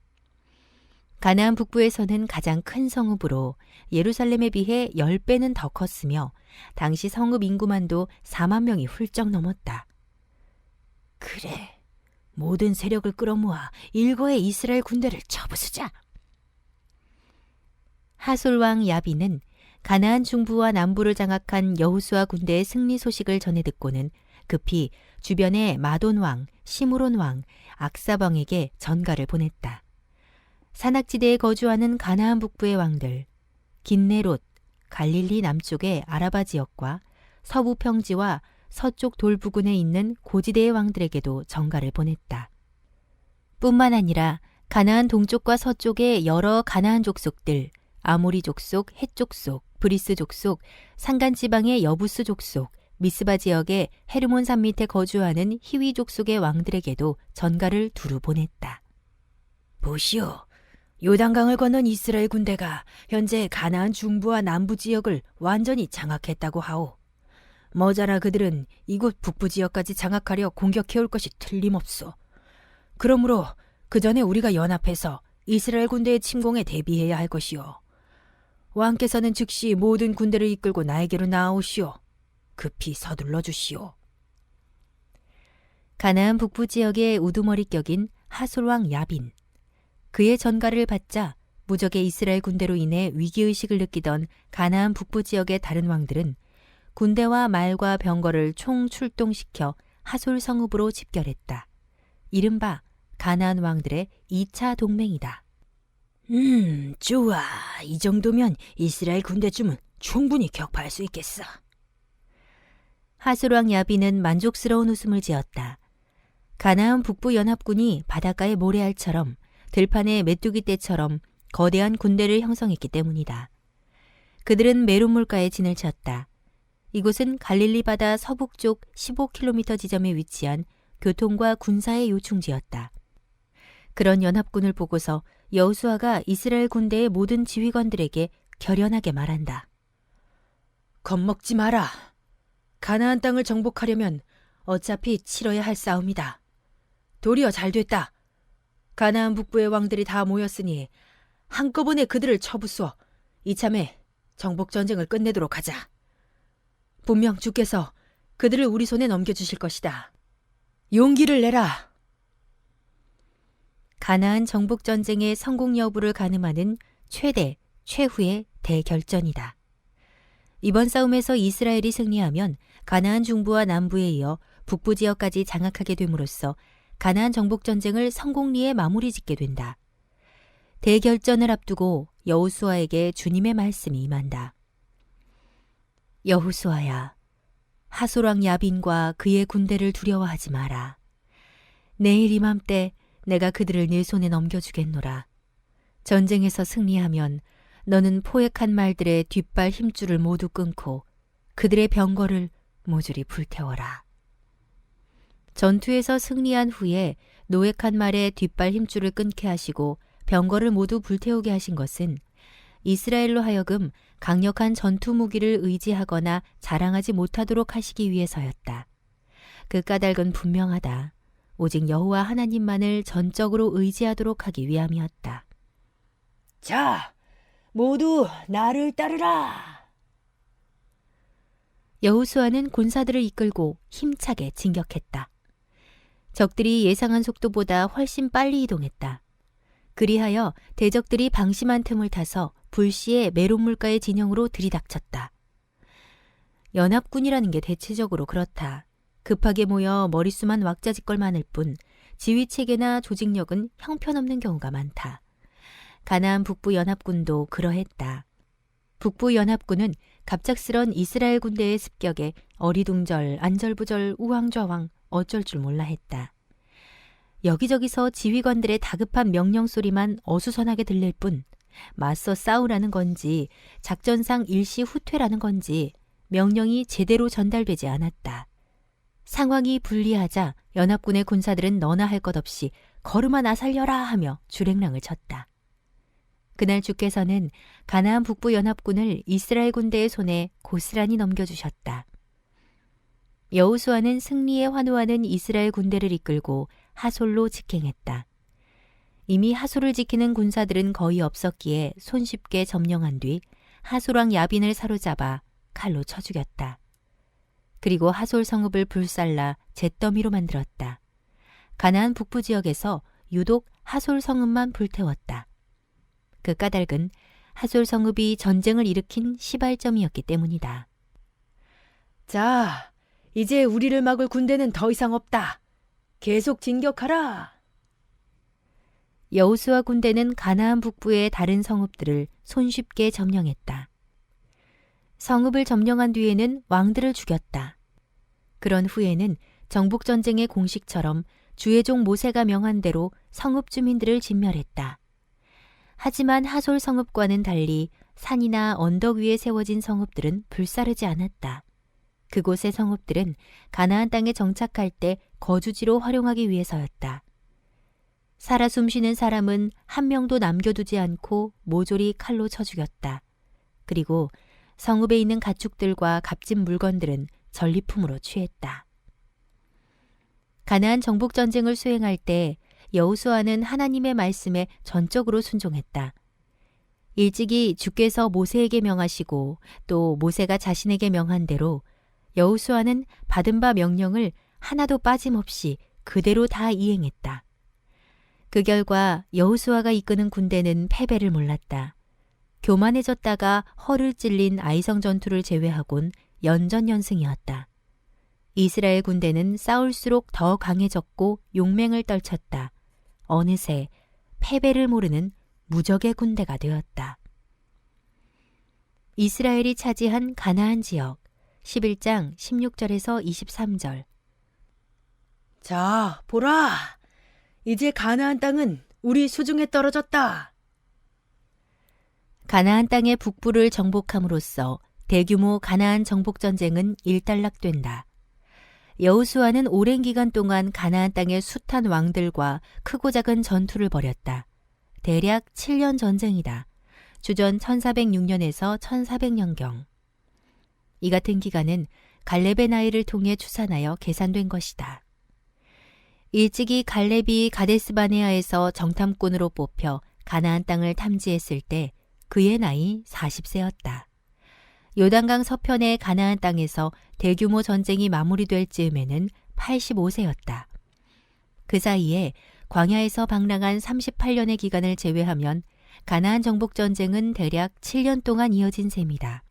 가나안 북부에서는 가장 큰 성읍으로 예루살렘에 비해 10배는 더 컸으며 당시 성읍 인구만도 4만 명이 훌쩍 넘었다. 그래, 모든 세력을 끌어모아 일거의 이스라엘 군대를 쳐부수자. 하솔 왕 야빈은 가나안 중부와 남부를 장악한 여호수아 군대의 승리 소식을 전해 듣고는 급히 주변의 마돈 왕, 시므론 왕, 악삽 왕에게 전가를 보냈다. 산악지대에 거주하는 가나안 북부의 왕들, 긴네롯, 갈릴리 남쪽의 아라바 지역과 서부 평지와 서쪽 돌부근에 있는 고지대의 왕들에게도 전가를 보냈다. 뿐만 아니라 가나안 동쪽과 서쪽의 여러 가나안 족속들, 아모리 족속, 헷 족속, 브리스 족속, 산간지방의 여부스 족속, 미스바 지역의 헤르몬 산 밑에 거주하는 히위 족속의 왕들에게도 전가를 두루 보냈다. 보시오, 요단강을 건넌 이스라엘 군대가 현재 가나안 중부와 남부 지역을 완전히 장악했다고 하오. 머자나 그들은 이곳 북부 지역까지 장악하려 공격해올 것이 틀림없소. 그러므로 그 전에 우리가 연합해서 이스라엘 군대의 침공에 대비해야 할 것이오. 왕께서는 즉시 모든 군대를 이끌고 나에게로 나아오시오. 급히 서둘러 주시오. 가나안 북부 지역의 우두머리 격인 하솔 왕 야빈. 그의 전가를 받자 무적의 이스라엘 군대로 인해 위기의식을 느끼던 가나안 북부 지역의 다른 왕들은 군대와 말과 병거를 총 출동시켜 하솔 성읍으로 집결했다. 이른바 가나안 왕들의 2차 동맹이다. 좋아. 이 정도면 이스라엘 군대쯤은 충분히 격파할 수 있겠어. 하솔 왕 야빈은 만족스러운 웃음을 지었다. 가나안 북부 연합군이 바닷가의 모래알처럼 들판의 메뚜기 떼처럼 거대한 군대를 형성했기 때문이다. 그들은 메론 물가에 진을 쳤다. 이곳은 갈릴리 바다 서북쪽 15km 지점에 위치한 교통과 군사의 요충지였다. 그런 연합군을 보고서 여호수아가 이스라엘 군대의 모든 지휘관들에게 결연하게 말한다. 겁먹지 마라. 가나안 땅을 정복하려면 어차피 치러야 할 싸움이다. 도리어 잘 됐다. 가나안 북부의 왕들이 다 모였으니 한꺼번에 그들을 쳐부숴 이참에 정복전쟁을 끝내도록 하자. 분명 주께서 그들을 우리 손에 넘겨주실 것이다. 용기를 내라. 가나안 정복전쟁의 성공 여부를 가늠하는 최후의 대결전이다. 이번 싸움에서 이스라엘이 승리하면 가나안 중부와 남부에 이어 북부 지역까지 장악하게 됨으로써 가나안 정복전쟁을 성공리에 마무리 짓게 된다. 대결전을 앞두고 여호수아에게 주님의 말씀이 임한다. 여호수아야, 하솔 왕 야빈과 그의 군대를 두려워하지 마라. 내일 이맘때 내가 그들을 네 손에 넘겨주겠노라. 전쟁에서 승리하면 너는 포획한 말들의 뒷발 힘줄을 모두 끊고 그들의 병거를 모조리 불태워라. 전투에서 승리한 후에 노획한 말의 뒷발 힘줄을 끊게 하시고 병거를 모두 불태우게 하신 것은 이스라엘로 하여금 강력한 전투 무기를 의지하거나 자랑하지 못하도록 하시기 위해서였다. 그 까닭은 분명하다. 오직 여호와 하나님만을 전적으로 의지하도록 하기 위함이었다. 자, 모두 나를 따르라. 여호수아는 군사들을 이끌고 힘차게 진격했다. 적들이 예상한 속도보다 훨씬 빨리 이동했다. 그리하여 대적들이 방심한 틈을 타서 불시에 메론물가의 진영으로 들이닥쳤다. 연합군이라는 게 대체적으로 그렇다. 급하게 모여 머릿수만 왁자지껄 많을 뿐 지휘체계나 조직력은 형편없는 경우가 많다. 가나안 북부 연합군도 그러했다. 북부 연합군은 갑작스런 이스라엘 군대의 습격에 어리둥절, 안절부절, 우왕좌왕 어쩔 줄 몰라 했다. 여기저기서 지휘관들의 다급한 명령 소리만 어수선하게 들릴 뿐 맞서 싸우라는 건지 작전상 일시 후퇴라는 건지 명령이 제대로 전달되지 않았다. 상황이 불리하자 연합군의 군사들은 너나 할 것 없이 걸음아 나 살려라 하며 주랭랑을 쳤다. 그날 주께서는 가나안 북부 연합군을 이스라엘 군대의 손에 고스란히 넘겨주셨다. 여호수아는 승리에 환호하는 이스라엘 군대를 이끌고 하솔로 직행했다. 이미 하솔을 지키는 군사들은 거의 없었기에 손쉽게 점령한 뒤 하솔왕 야빈을 사로잡아 칼로 쳐 죽였다. 그리고 하솔 성읍을 불살라 잿더미로 만들었다. 가나안 북부 지역에서 유독 하솔 성읍만 불태웠다. 그 까닭은 하솔 성읍이 전쟁을 일으킨 시발점이었기 때문이다. 자, 이제 우리를 막을 군대는 더 이상 없다. 계속 진격하라. 여호수아 군대는 가나안 북부의 다른 성읍들을 손쉽게 점령했다. 성읍을 점령한 뒤에는 왕들을 죽였다. 그런 후에는 정복전쟁의 공식처럼 주의 종 모세가 명한 대로 성읍 주민들을 진멸했다. 하지만 하솔 성읍과는 달리 산이나 언덕 위에 세워진 성읍들은 불사르지 않았다. 그곳의 성읍들은 가나안 땅에 정착할 때 거주지로 활용하기 위해서였다. 살아 숨쉬는 사람은 한 명도 남겨두지 않고 모조리 칼로 쳐 죽였다. 그리고 성읍에 있는 가축들과 값진 물건들은 전리품으로 취했다. 가나안 정복 전쟁을 수행할 때 여호수아는 하나님의 말씀에 전적으로 순종했다. 일찍이 주께서 모세에게 명하시고 또 모세가 자신에게 명한 대로 여호수아는 받은 바 명령을 하나도 빠짐없이 그대로 다 이행했다. 그 결과 여호수아가 이끄는 군대는 패배를 몰랐다. 교만해졌다가 허를 찔린 아이성 전투를 제외하곤 연전연승이었다. 이스라엘 군대는 싸울수록 더 강해졌고 용맹을 떨쳤다. 어느새 패배를 모르는 무적의 군대가 되었다. 이스라엘이 차지한 가나안 지역 11장 16절에서 23절. 자, 보라. 이제 가나안 땅은 우리 수중에 떨어졌다. 가나안 땅의 북부를 정복함으로써 대규모 가나안 정복 전쟁은 일단락된다. 여호수아는 오랜 기간 동안 가나안 땅의 숱한 왕들과 크고 작은 전투를 벌였다. 대략 7년 전쟁이다. 주전 1406년에서 1400년경. 이 같은 기간은 갈렙의 나이를 통해 추산하여 계산된 것이다. 일찍이 갈렙이 가데스바네아에서 정탐꾼으로 뽑혀 가나안 땅을 탐지했을 때 그의 나이 40세였다. 요단강 서편의 가나안 땅에서 대규모 전쟁이 마무리될 즈음에는 85세였다. 그 사이에 광야에서 방랑한 38년의 기간을 제외하면 가나안 정복 전쟁은 대략 7년 동안 이어진 셈이다.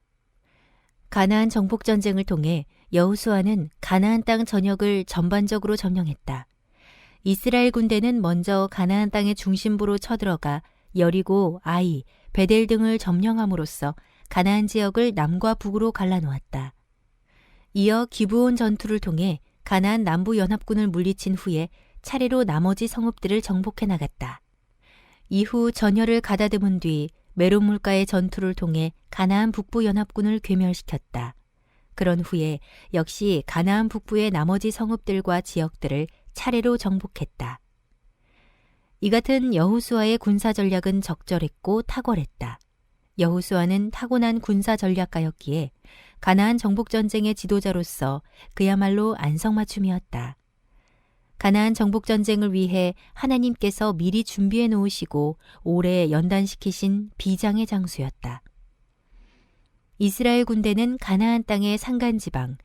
가나안 정복 전쟁을 통해 여호수아는 가나안 땅 전역을 전반적으로 점령했다. 이스라엘 군대는 먼저 가나안 땅의 중심부로 쳐들어가 여리고, 아이, 베델 등을 점령함으로써 가나안 지역을 남과 북으로 갈라놓았다. 이어 기브온 전투를 통해 가나안 남부 연합군을 물리친 후에 차례로 나머지 성읍들을 정복해 나갔다. 이후 전열을 가다듬은 뒤 메론 물가의 전투를 통해 가나안 북부 연합군을 괴멸시켰다. 그런 후에 역시 가나안 북부의 나머지 성읍들과 지역들을 차례로 정복했다. 이 같은 여호수아의 군사 전략은 적절했고 탁월했다. 여호수아는 타고난 군사 전략가였기에 가나안 정복 전쟁의 지도자로서 그야말로 안성맞춤이었다. 가나안 정복 전쟁을 위해 하나님께서 미리 준비해 놓으시고 오래 연단시키신 비장의 장수였다. 이스라엘 군대는 가나안 땅의 산간지방,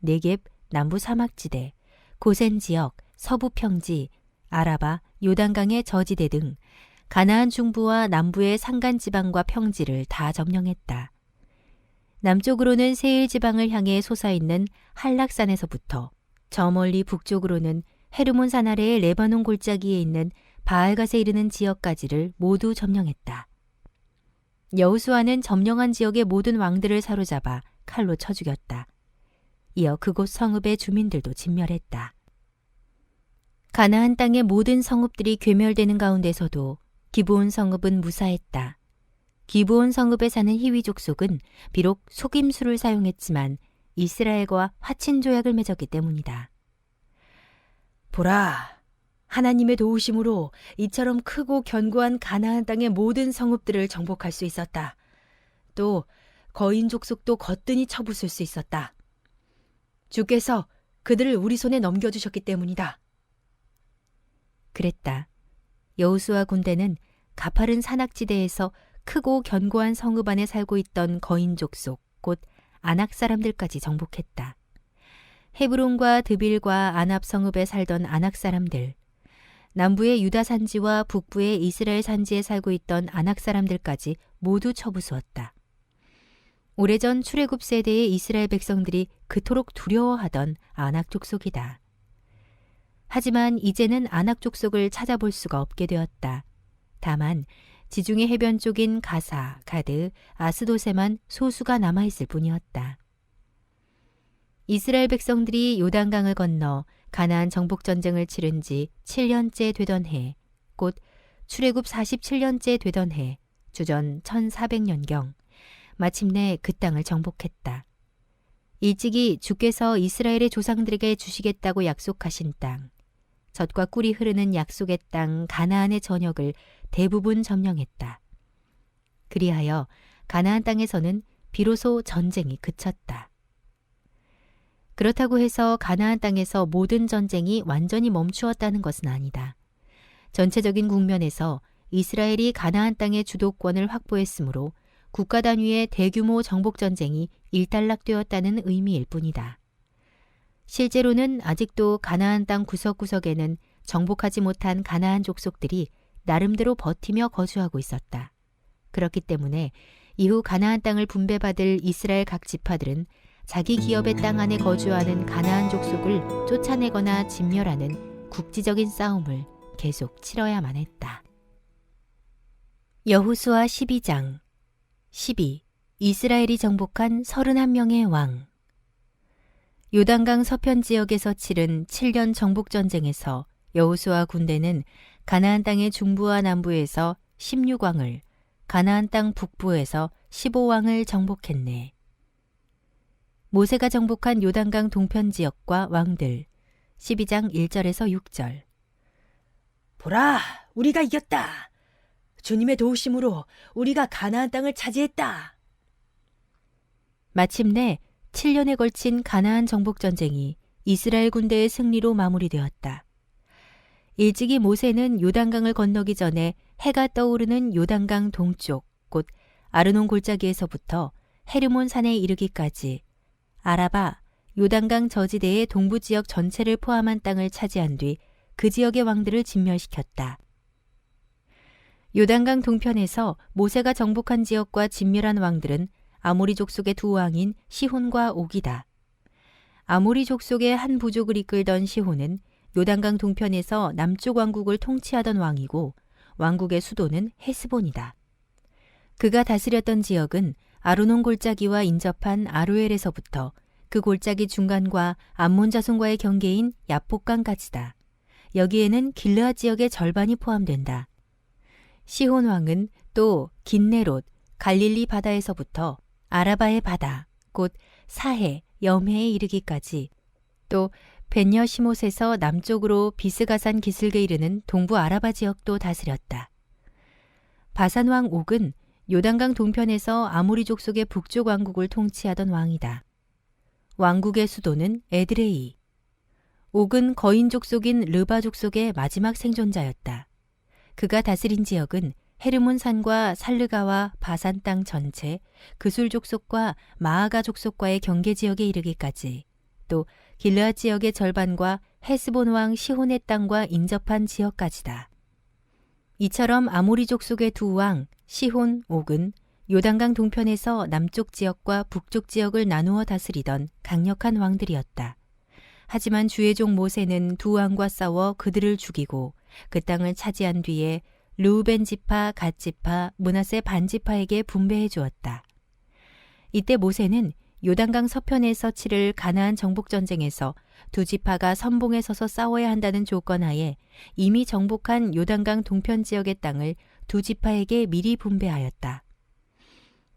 네겝 남부 사막지대, 고센 지역, 서부 평지, 아라바, 요단강의 저지대 등 가나안 중부와 남부의 산간지방과 평지를 다 점령했다. 남쪽으로는 세일 지방을 향해 솟아있는 한락산에서부터 저 멀리 북쪽으로는 헤르몬 산 아래의 레바논 골짜기에 있는 바알갓에 이르는 지역까지를 모두 점령했다. 여호수아는 점령한 지역의 모든 왕들을 사로잡아 칼로 쳐 죽였다. 이어 그곳 성읍의 주민들도 진멸했다. 가나안 땅의 모든 성읍들이 괴멸되는 가운데서도 기브온 성읍은 무사했다. 기브온 성읍에 사는 히위 족속은 비록 속임수를 사용했지만 이스라엘과 화친 조약을 맺었기 때문이다. 보라, 하나님의 도우심으로 이처럼 크고 견고한 가나안 땅의 모든 성읍들을 정복할 수 있었다. 또 거인 족속도 거뜬히 쳐부술 수 있었다. 주께서 그들을 우리 손에 넘겨주셨기 때문이다. 그랬다. 여호수아 군대는 가파른 산악지대에서 크고 견고한 성읍 안에 살고 있던 거인 족속, 곧 아낙 사람들까지 정복했다. 헤브론과 드빌과 아납 성읍에 살던 아낙 사람들, 남부의 유다 산지와 북부의 이스라엘 산지에 살고 있던 아낙 사람들까지 모두 쳐부수었다. 오래전 출애굽 세대의 이스라엘 백성들이 그토록 두려워하던 아낙 족속이다. 하지만 이제는 아낙 족속을 찾아볼 수가 없게 되었다. 다만 지중해 해변 쪽인 가사, 가드, 아스돗에만 소수가 남아있을 뿐이었다. 이스라엘 백성들이 요단강을 건너 가나안 정복 전쟁을 치른 지 7년째 되던 해, 곧 출애굽 47년째 되던 해, 주전 1400년경, 마침내 그 땅을 정복했다. 일찍이 주께서 이스라엘의 조상들에게 주시겠다고 약속하신 땅, 젖과 꿀이 흐르는 약속의 땅 가나안의 전역을 대부분 점령했다. 그리하여 가나안 땅에서는 비로소 전쟁이 그쳤다. 그렇다고 해서 가나안 땅에서 모든 전쟁이 완전히 멈추었다는 것은 아니다. 전체적인 국면에서 이스라엘이 가나안 땅의 주도권을 확보했으므로 국가 단위의 대규모 정복 전쟁이 일단락되었다는 의미일 뿐이다. 실제로는 아직도 가나안 땅 구석구석에는 정복하지 못한 가나안 족속들이 나름대로 버티며 거주하고 있었다. 그렇기 때문에 이후 가나안 땅을 분배받을 이스라엘 각 지파들은 자기 기업의 땅 안에 거주하는 가나안 족속을 쫓아내거나 진멸하는 국지적인 싸움을 계속 치러야만 했다. 여호수아 12장 12. 이스라엘이 정복한 31명의 왕. 요단강 서편 지역에서 치른 7년 정복전쟁에서 여호수아 군대는 가나안 땅의 중부와 남부에서 16왕을, 가나안 땅 북부에서 15왕을 정복했네. 모세가 정복한 요단강 동편 지역과 왕들. 12장 1절에서 6절. 보라, 우리가 이겼다. 주님의 도우심으로 우리가 가나안 땅을 차지했다. 마침내 7년에 걸친 가나안 정복 전쟁이 이스라엘 군대의 승리로 마무리되었다. 일찍이 모세는 요단강을 건너기 전에 해가 떠오르는 요단강 동쪽, 곧 아르논 골짜기에서부터 헤르몬 산에 이르기까지 아라바, 요단강 저지대의 동부 지역 전체를 포함한 땅을 차지한 뒤 그 지역의 왕들을 진멸시켰다. 요단강 동편에서 모세가 정복한 지역과 진멸한 왕들은 아모리 족속의 두 왕인 시혼과 옥이다. 아모리 족속의 한 부족을 이끌던 시혼은 요단강 동편에서 남쪽 왕국을 통치하던 왕이고 왕국의 수도는 헤스본이다. 그가 다스렸던 지역은 아르논 골짜기와 인접한 아로엘에서부터 그 골짜기 중간과 암몬 자손과의 경계인 야복강까지다. 여기에는 길르앗 지역의 절반이 포함된다. 시혼 왕은 또 긴네롯, 갈릴리 바다에서부터 아라바의 바다, 곧 사해, 염해에 이르기까지, 또 벤여시못에서 남쪽으로 비스가산 기슭에 이르는 동부 아라바 지역도 다스렸다. 바산 왕 옥은 요단강 동편에서 아모리 족속의 북쪽 왕국을 통치하던 왕이다. 왕국의 수도는 에드레이. 옥은 거인 족속인 르바 족속의 마지막 생존자였다. 그가 다스린 지역은 헤르몬 산과 살르가와 바산 땅 전체, 그술 족속과 마아가 족속과의 경계 지역에 이르기까지, 또 길르앗 지역의 절반과 헤스본 왕 시혼의 땅과 인접한 지역까지다. 이처럼 아모리 족속의 두 왕 시혼, 옥은 요단강 동편에서 남쪽 지역과 북쪽 지역을 나누어 다스리던 강력한 왕들이었다. 하지만 주의 종 모세는 두 왕과 싸워 그들을 죽이고 그 땅을 차지한 뒤에 르우벤 지파, 갓 지파, 므낫세 반 지파에게 분배해 주었다. 이때 모세는 요단강 서편에서 치를 가나안 정복 전쟁에서 두 지파가 선봉에 서서 싸워야 한다는 조건 하에 이미 정복한 요단강 동편 지역의 땅을 두 지파에게 미리 분배하였다.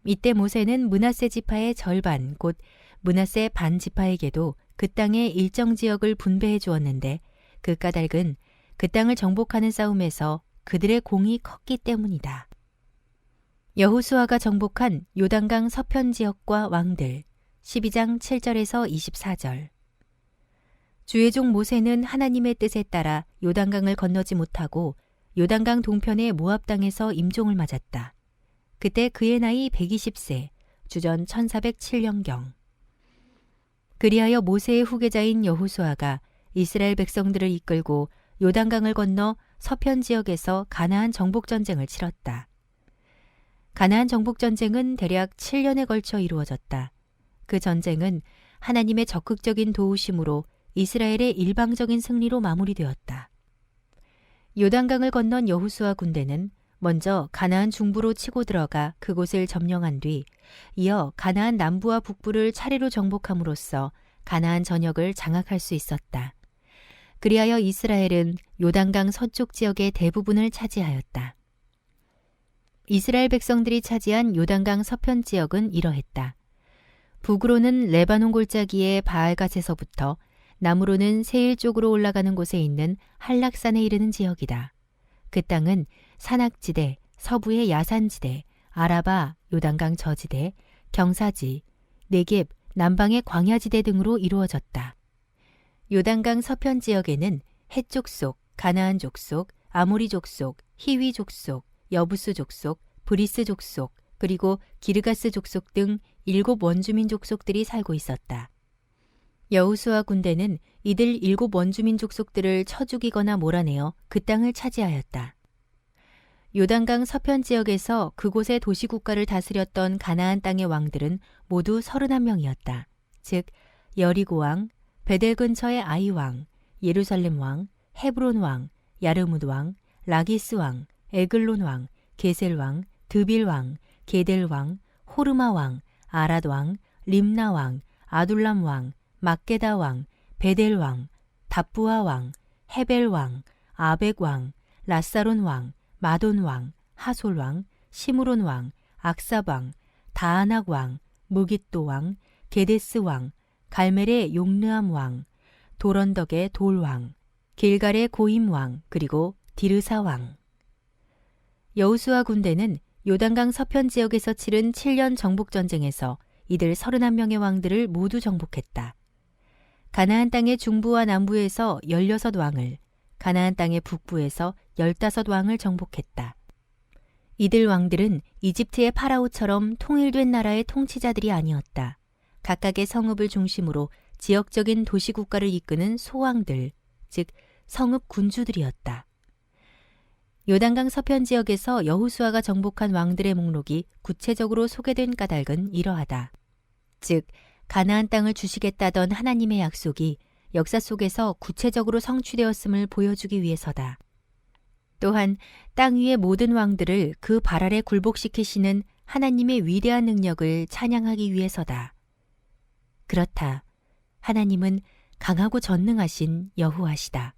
이때 모세는 므낫세 지파의 절반, 곧 므낫세 반 지파에게도 그 땅의 일정 지역을 분배해 주었는데 그 까닭은 그 땅을 정복하는 싸움에서 그들의 공이 컸기 때문이다. 여호수아가 정복한 요단강 서편 지역과 왕들 12장 7절에서 24절. 주의 종 모세는 하나님의 뜻에 따라 요단강을 건너지 못하고 요단강 동편의 모압 땅에서 임종을 맞았다. 그때 그의 나이 120세, 주전 1407년경. 그리하여 모세의 후계자인 여호수아가 이스라엘 백성들을 이끌고 요단강을 건너 서편 지역에서 가나안 정복 전쟁을 치렀다. 가나안 정복 전쟁은 대략 7년에 걸쳐 이루어졌다. 그 전쟁은 하나님의 적극적인 도우심으로 이스라엘의 일방적인 승리로 마무리되었다. 요단강을 건넌 여호수아 군대는 먼저 가나안 중부로 치고 들어가 그곳을 점령한 뒤 이어 가나안 남부와 북부를 차례로 정복함으로써 가나안 전역을 장악할 수 있었다. 그리하여 이스라엘은 요단강 서쪽 지역의 대부분을 차지하였다. 이스라엘 백성들이 차지한 요단강 서편 지역은 이러했다. 북으로는 레바논 골짜기의 바알갓에서부터 남으로는 세일 쪽으로 올라가는 곳에 있는 한락산에 이르는 지역이다. 그 땅은 산악지대, 서부의 야산지대, 아라바, 요단강 저지대, 경사지, 네겝, 남방의 광야지대 등으로 이루어졌다. 요단강 서편 지역에는 헷 족속, 가나안 족속, 아모리 족속, 히위 족속, 여부스 족속, 브리스 족속, 그리고 기르가스 족속 등 7 원주민 족속들이 살고 있었다. 여호수아 군대는 이들 7 원주민 족속들을 쳐 죽이거나 몰아내어 그 땅을 차지하였다. 요단강 서편 지역에서 그곳의 도시국가를 다스렸던 가나안 땅의 왕들은 모두 31명이었다. 즉 여리고 왕, 베델 근처의 아이 왕, 예루살렘 왕, 헤브론 왕, 야르무드 왕, 라기스 왕, 에글론 왕, 게셀 왕, 드빌 왕, 게델 왕, 호르마 왕, 아랏 왕, 림나 왕, 아둘람 왕, 막게다 왕, 베델 왕, 답부아 왕, 헤벨 왕, 아벡 왕, 라사론 왕, 마돈 왕, 하솔 왕, 시므론 왕, 악삽 왕, 다아낙 왕, 무깃도 왕, 게데스 왕, 갈멜의 용르암 왕, 도런덕의 돌 왕, 길갈의 고임 왕, 그리고 디르사 왕. 여호수아 군대는 요단강 서편 지역에서 치른 7년 정복 전쟁에서 이들 31명의 왕들을 모두 정복했다. 가나안 땅의 중부와 남부에서 16왕을, 가나안 땅의 북부에서 15왕을 정복했다. 이들 왕들은 이집트의 파라오처럼 통일된 나라의 통치자들이 아니었다. 각각의 성읍을 중심으로 지역적인 도시국가를 이끄는 소왕들, 즉 성읍 군주들이었다. 요단강 서편 지역에서 여호수아가 정복한 왕들의 목록이 구체적으로 소개된 까닭은 이러하다. 즉 가나안 땅을 주시겠다던 하나님의 약속이 역사 속에서 구체적으로 성취되었음을 보여주기 위해서다. 또한 땅 위의 모든 왕들을 그 발 아래 굴복시키시는 하나님의 위대한 능력을 찬양하기 위해서다. 그렇다. 하나님은 강하고 전능하신 여호와시다.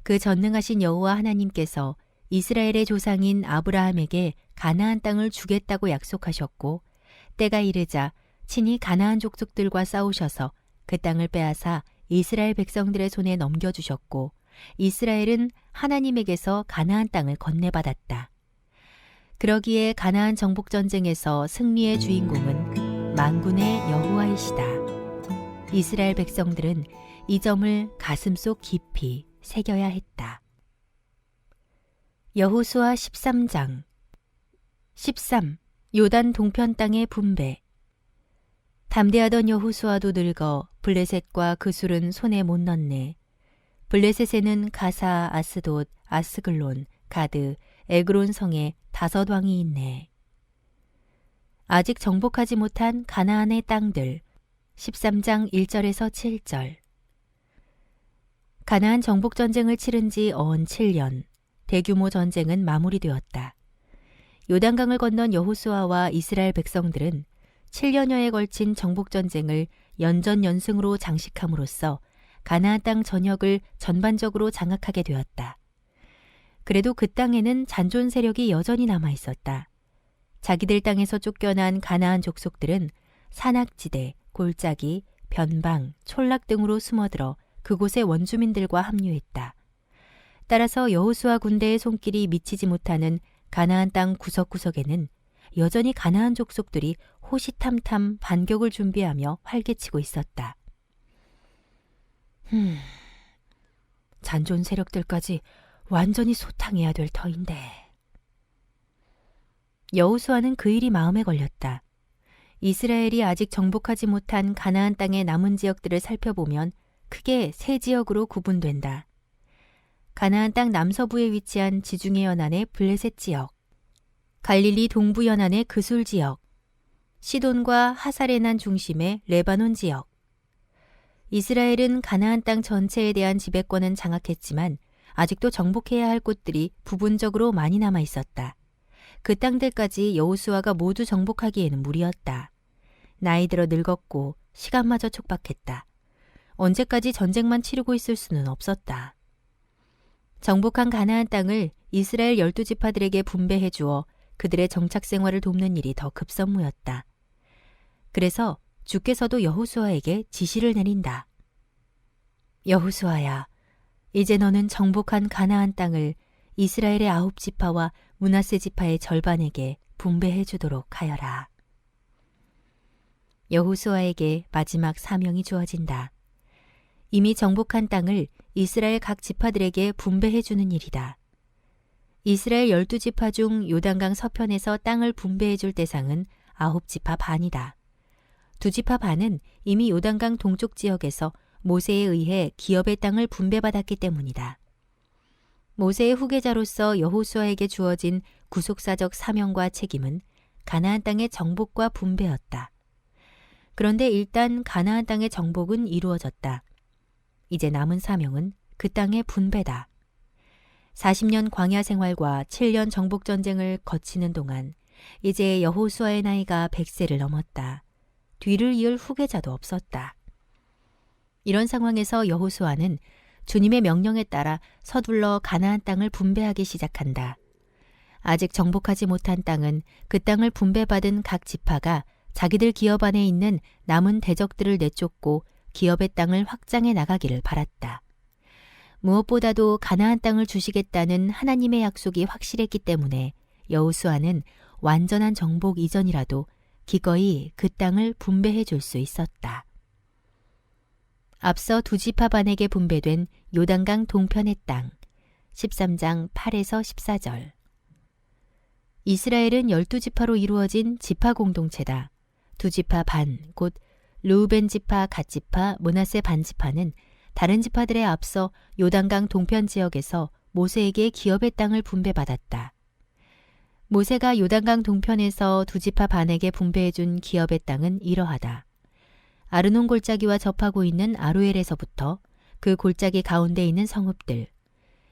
그 전능하신 여호와 하나님께서 이스라엘의 조상인 아브라함에게 가나안 땅을 주겠다고 약속하셨고 때가 이르자 친히 가나안 족속들과 싸우셔서 그 땅을 빼앗아 이스라엘 백성들의 손에 넘겨주셨고 이스라엘은 하나님에게서 가나안 땅을 건네받았다. 그러기에 가나안 정복 전쟁에서 승리의 주인공은 만군의 여호와이시다. 이스라엘 백성들은 이 점을 가슴속 깊이 새겨야 했다. 여호수아 13장 13. 요단 동편 땅의 분배. 담대하던 여호수아도 늙어 블레셋과 그 술은 손에 못 넣네. 블레셋에는 가사, 아스돗, 아스글론, 가드, 에그론 성에 5 왕이 있네. 아직 정복하지 못한 가나안의 땅들. 13장 1절에서 7절. 가나안 정복 전쟁을 치른 지 어언 7년. 대규모 전쟁은 마무리되었다. 요단강을 건넌 여호수아와 이스라엘 백성들은 7년여에 걸친 정복 전쟁을 연전연승으로 장식함으로써 가나안 땅 전역을 전반적으로 장악하게 되었다. 그래도 그 땅에는 잔존 세력이 여전히 남아 있었다. 자기들 땅에서 쫓겨난 가나안 족속들은 산악지대, 골짜기, 변방, 촌락 등으로 숨어들어 그곳의 원주민들과 합류했다. 따라서 여호수아 군대의 손길이 미치지 못하는 가나안 땅 구석구석에는 여전히 가나안 족속들이 호시탐탐 반격을 준비하며 활개치고 있었다. 잔존 세력들까지 완전히 소탕해야 될 터인데. 여호수아는 그 일이 마음에 걸렸다. 이스라엘이 아직 정복하지 못한 가나안 땅의 남은 지역들을 살펴보면 크게 3 지역으로 구분된다. 가나안 땅 남서부에 위치한 지중해 연안의 블레셋 지역, 갈릴리 동부 연안의 그술 지역, 시돈과 하사레난 중심의 레바논 지역. 이스라엘은 가나안 땅 전체에 대한 지배권은 장악했지만 아직도 정복해야 할 곳들이 부분적으로 많이 남아 있었다. 그 땅들까지 여호수아가 모두 정복하기에는 무리였다. 나이 들어 늙었고 시간마저 촉박했다. 언제까지 전쟁만 치르고 있을 수는 없었다. 정복한 가나안 땅을 이스라엘 12지파들에게 분배해 주어 그들의 정착 생활을 돕는 일이 더 급선무였다. 그래서 주께서도 여호수아에게 지시를 내린다. 여호수아야, 이제 너는 정복한 가나안 땅을 이스라엘의 9지파와 므낫세 지파의 절반에게 분배해 주도록 하여라. 여호수아에게 마지막 사명이 주어진다. 이미 정복한 땅을 이스라엘 각 지파들에게 분배해 주는 일이다. 이스라엘 12지파 중 요단강 서편에서 땅을 분배해 줄 대상은 9지파 반이다. 2지파 반은 이미 요단강 동쪽 지역에서 모세에 의해 기업의 땅을 분배받았기 때문이다. 모세의 후계자로서 여호수아에게 주어진 구속사적 사명과 책임은 가나안 땅의 정복과 분배였다. 그런데 일단 가나안 땅의 정복은 이루어졌다. 이제 남은 사명은 그 땅의 분배다. 40년 광야 생활과 7년 정복 전쟁을 거치는 동안 이제 여호수아의 나이가 100세를 넘었다. 뒤를 이을 후계자도 없었다. 이런 상황에서 여호수아는 주님의 명령에 따라 서둘러 가나안 땅을 분배하기 시작한다. 아직 정복하지 못한 땅은 그 땅을 분배받은 각 지파가 자기들 기업 안에 있는 남은 대적들을 내쫓고 기업의 땅을 확장해 나가기를 바랐다. 무엇보다도 가나안 땅을 주시겠다는 하나님의 약속이 확실했기 때문에 여호수아는 완전한 정복 이전이라도 기꺼이 그 땅을 분배해 줄 수 있었다. 앞서 2지파 반에게 분배된 요단강 동편의 땅, 13장 8에서 14절. 이스라엘은 12지파로 이루어진 지파 공동체다. 2지파 반, 곧 르우벤 지파, 갓 지파, 므낫세 반 지파는 다른 지파들에 앞서 요단강 동편 지역에서 모세에게 기업의 땅을 분배받았다. 모세가 요단강 동편에서 2지파 반에게 분배해준 기업의 땅은 이러하다. 아르논 골짜기와 접하고 있는 아로엘에서부터 그 골짜기 가운데 있는 성읍들,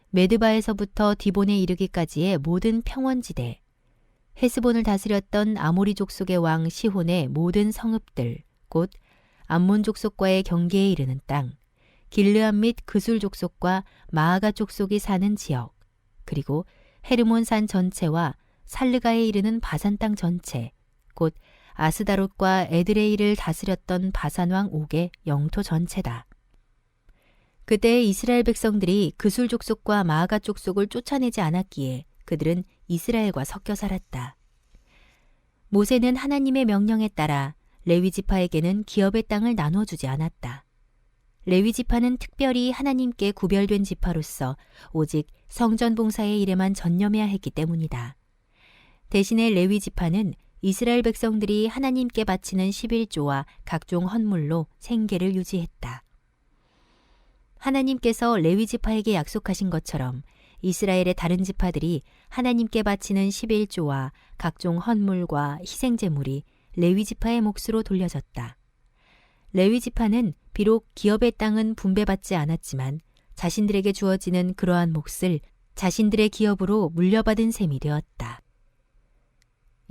메드바에서부터 디본에 이르기까지의 모든 평원지대, 헤스본을 다스렸던 아모리 족속의 왕 시혼의 모든 성읍들, 곧 암몬 족속과의 경계에 이르는 땅, 길르암 및 그술 족속과 마아가 족속이 사는 지역, 그리고 헤르몬산 전체와 살르가에 이르는 바산 땅 전체, 곧 아스다롯과 에드레이를 다스렸던 바산 왕 옥의 영토 전체다. 그때 이스라엘 백성들이 그술 족속과 마아가 족속을 쫓아내지 않았기에 그들은 이스라엘과 섞여 살았다. 모세는 하나님의 명령에 따라 레위 지파에게는 기업의 땅을 나눠주지 않았다. 레위 지파는 특별히 하나님께 구별된 지파로서 오직 성전 봉사의 일에만 전념해야 했기 때문이다. 대신에 레위 지파는 이스라엘 백성들이 하나님께 바치는 11조와 각종 헌물로 생계를 유지했다. 하나님께서 레위 지파에게 약속하신 것처럼 이스라엘의 다른 지파들이 하나님께 바치는 11조와 각종 헌물과 희생제물이 레위 지파의 몫으로 돌려졌다. 레위 지파는 비록 기업의 땅은 분배받지 않았지만 자신들에게 주어지는 그러한 몫을 자신들의 기업으로 물려받은 셈이 되었다.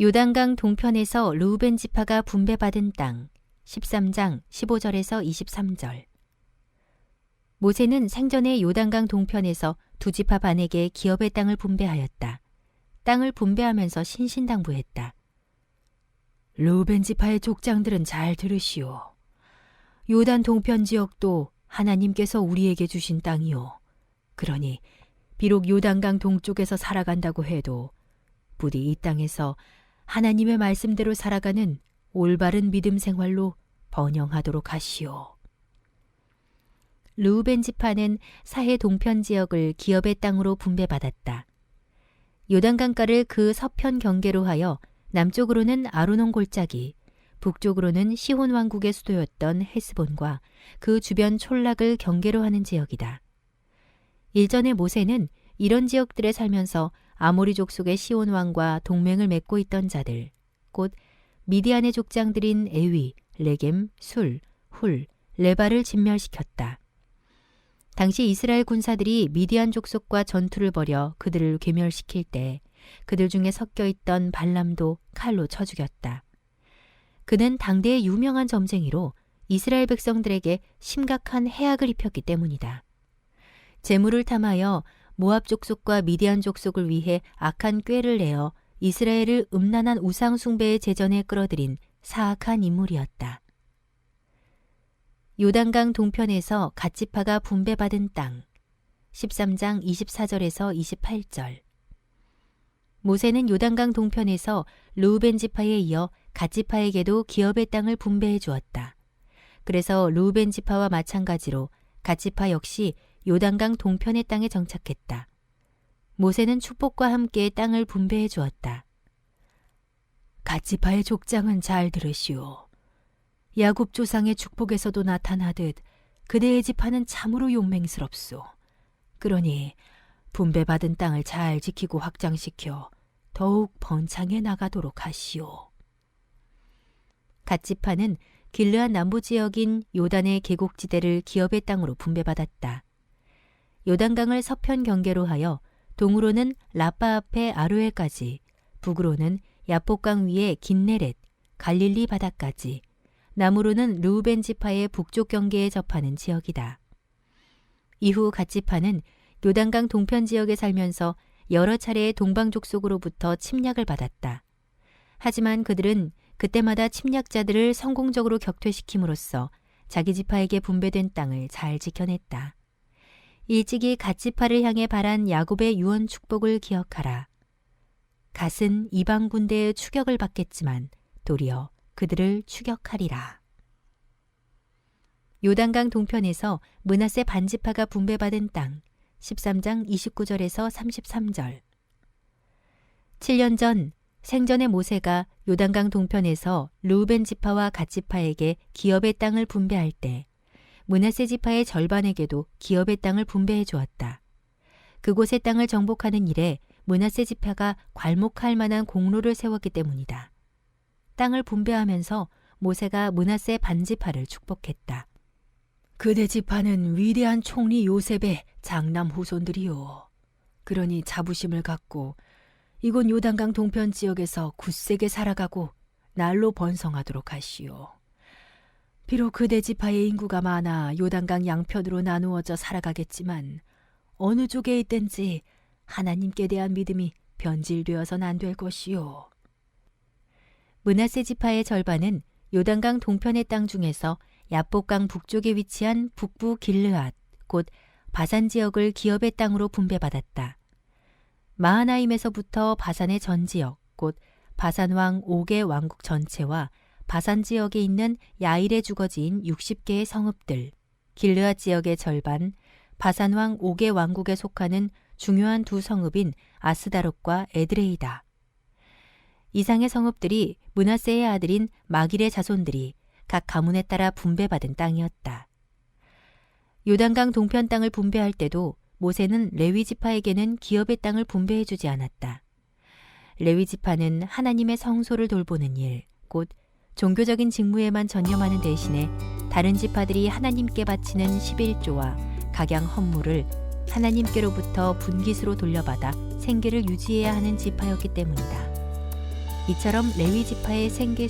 요단강 동편에서 르우벤 지파가 분배받은 땅 13장 15절에서 23절. 모세는 생전에 요단강 동편에서 두 지파 반에게 기업의 땅을 분배하였다. 땅을 분배하면서 신신당부했다. 르우벤 지파의 족장들은 잘 들으시오. 요단 동편 지역도 하나님께서 우리에게 주신 땅이오. 그러니 비록 요단강 동쪽에서 살아간다고 해도 부디 이 땅에서 하나님의 말씀대로 살아가는 올바른 믿음 생활로 번영하도록 하시오. 르우벤 지파는 사해 동편 지역을 기업의 땅으로 분배받았다. 요단강가를 그 서편 경계로 하여 남쪽으로는 아르논 골짜기, 북쪽으로는 시혼 왕국의 수도였던 헤스본과 그 주변 촌락을 경계로 하는 지역이다. 일전에 모세는 이런 지역들에 살면서 아모리 족속의 시혼 왕과 동맹을 맺고 있던 자들, 곧 미디안의 족장들인 에위, 레겜, 술, 훌, 레바를 진멸시켰다. 당시 이스라엘 군사들이 미디안 족속과 전투를 벌여 그들을 괴멸시킬 때 그들 중에 섞여 있던 발람도 칼로 쳐 죽였다. 그는 당대의 유명한 점쟁이로 이스라엘 백성들에게 심각한 해악을 입혔기 때문이다. 재물을 탐하여 모압 족속과 미디안 족속을 위해 악한 꾀를 내어 이스라엘을 음란한 우상 숭배의 제전에 끌어들인 사악한 인물이었다. 요단강 동편에서 갓지파가 분배받은 땅 13장 24절에서 28절. 모세는 요단강 동편에서 르우벤 지파에 이어 갓지파에게도 기업의 땅을 분배해 주었다. 그래서 르우벤 지파와 마찬가지로 갓지파 역시 요단강 동편의 땅에 정착했다. 모세는 축복과 함께 땅을 분배해 주었다. 갓지파의 족장은 잘 들으시오. 야곱 조상의 축복에서도 나타나듯 그대의 지파는 참으로 용맹스럽소. 그러니 분배받은 땅을 잘 지키고 확장시켜 더욱 번창해 나가도록 하시오. 갓지파는 길르앗 남부 지역인 요단의 계곡지대를 기업의 땅으로 분배받았다. 요단강을 서편 경계로 하여 동으로는 라빠 앞에 아로엘까지, 북으로는 야복강 위에 긴네렛, 갈릴리 바다까지, 남으로는 르우벤 지파의 북쪽 경계에 접하는 지역이다. 이후 갓지파는 요단강 동편 지역에 살면서 여러 차례의 동방 족속으로부터 침략을 받았다. 하지만 그들은 그때마다 침략자들을 성공적으로 격퇴시킴으로써 자기 지파에게 분배된 땅을 잘 지켜냈다. 일찍이 갓지파를 향해 바란 야곱의 유언 축복을 기억하라. 갓은 이방 군대의 추격을 받겠지만 도리어 그들을 추격하리라. 요단강 동편에서 므낫세 반지파가 분배받은 땅 13장 29절에서 33절. 7년 전 생전에 모세가 요단강 동편에서 르우벤 지파와 갓지파에게 기업의 땅을 분배할 때 므낫세 지파의 절반에게도 기업의 땅을 분배해 주었다. 그곳의 땅을 정복하는 일에 므낫세 지파가 괄목할 만한 공로를 세웠기 때문이다. 땅을 분배하면서 모세가 므낫세 반지파를 축복했다. 그대 지파는 위대한 총리 요셉의 장남 후손들이요. 그러니 자부심을 갖고 이곳 요단강 동편 지역에서 굳세게 살아가고 날로 번성하도록 하시오. 비록 그대 지파의 인구가 많아 요단강 양편으로 나누어져 살아가겠지만 어느 쪽에 있든지 하나님께 대한 믿음이 변질되어선 안 될 것이요. 므낫세 지파의 절반은 요단강 동편의 땅 중에서 야복강 북쪽에 위치한 북부 길르앗, 곧 바산 지역을 기업의 땅으로 분배받았다. 마하나임에서부터 바산의 전 지역, 곧 바산 왕 옥의 왕국 전체와 바산 지역에 있는 야일의 주거지인 60개의 성읍들, 길르앗 지역의 절반, 바산 왕 옥의 왕국에 속하는 중요한 두 성읍인 아스다롯과 에드레이다. 이상의 성읍들이 므낫세의 아들인 마길의 자손들이 각 가문에 따라 분배받은 땅이었다. 요단강 동편 땅을 분배할 때도 모세는 레위 지파에게는 기업의 땅을 분배해주지 않았다. 레위 지파는 하나님의 성소를 돌보는 일, 곧 종교적인 직무에만 전념하는 대신에 다른 지파들이 하나님께 바치는 11조와 각양 헌물을 하나님께로부터 분깃으로 돌려받아 생계를 유지해야 하는 지파였기 때문이다. 이처럼 레위 지파의 생계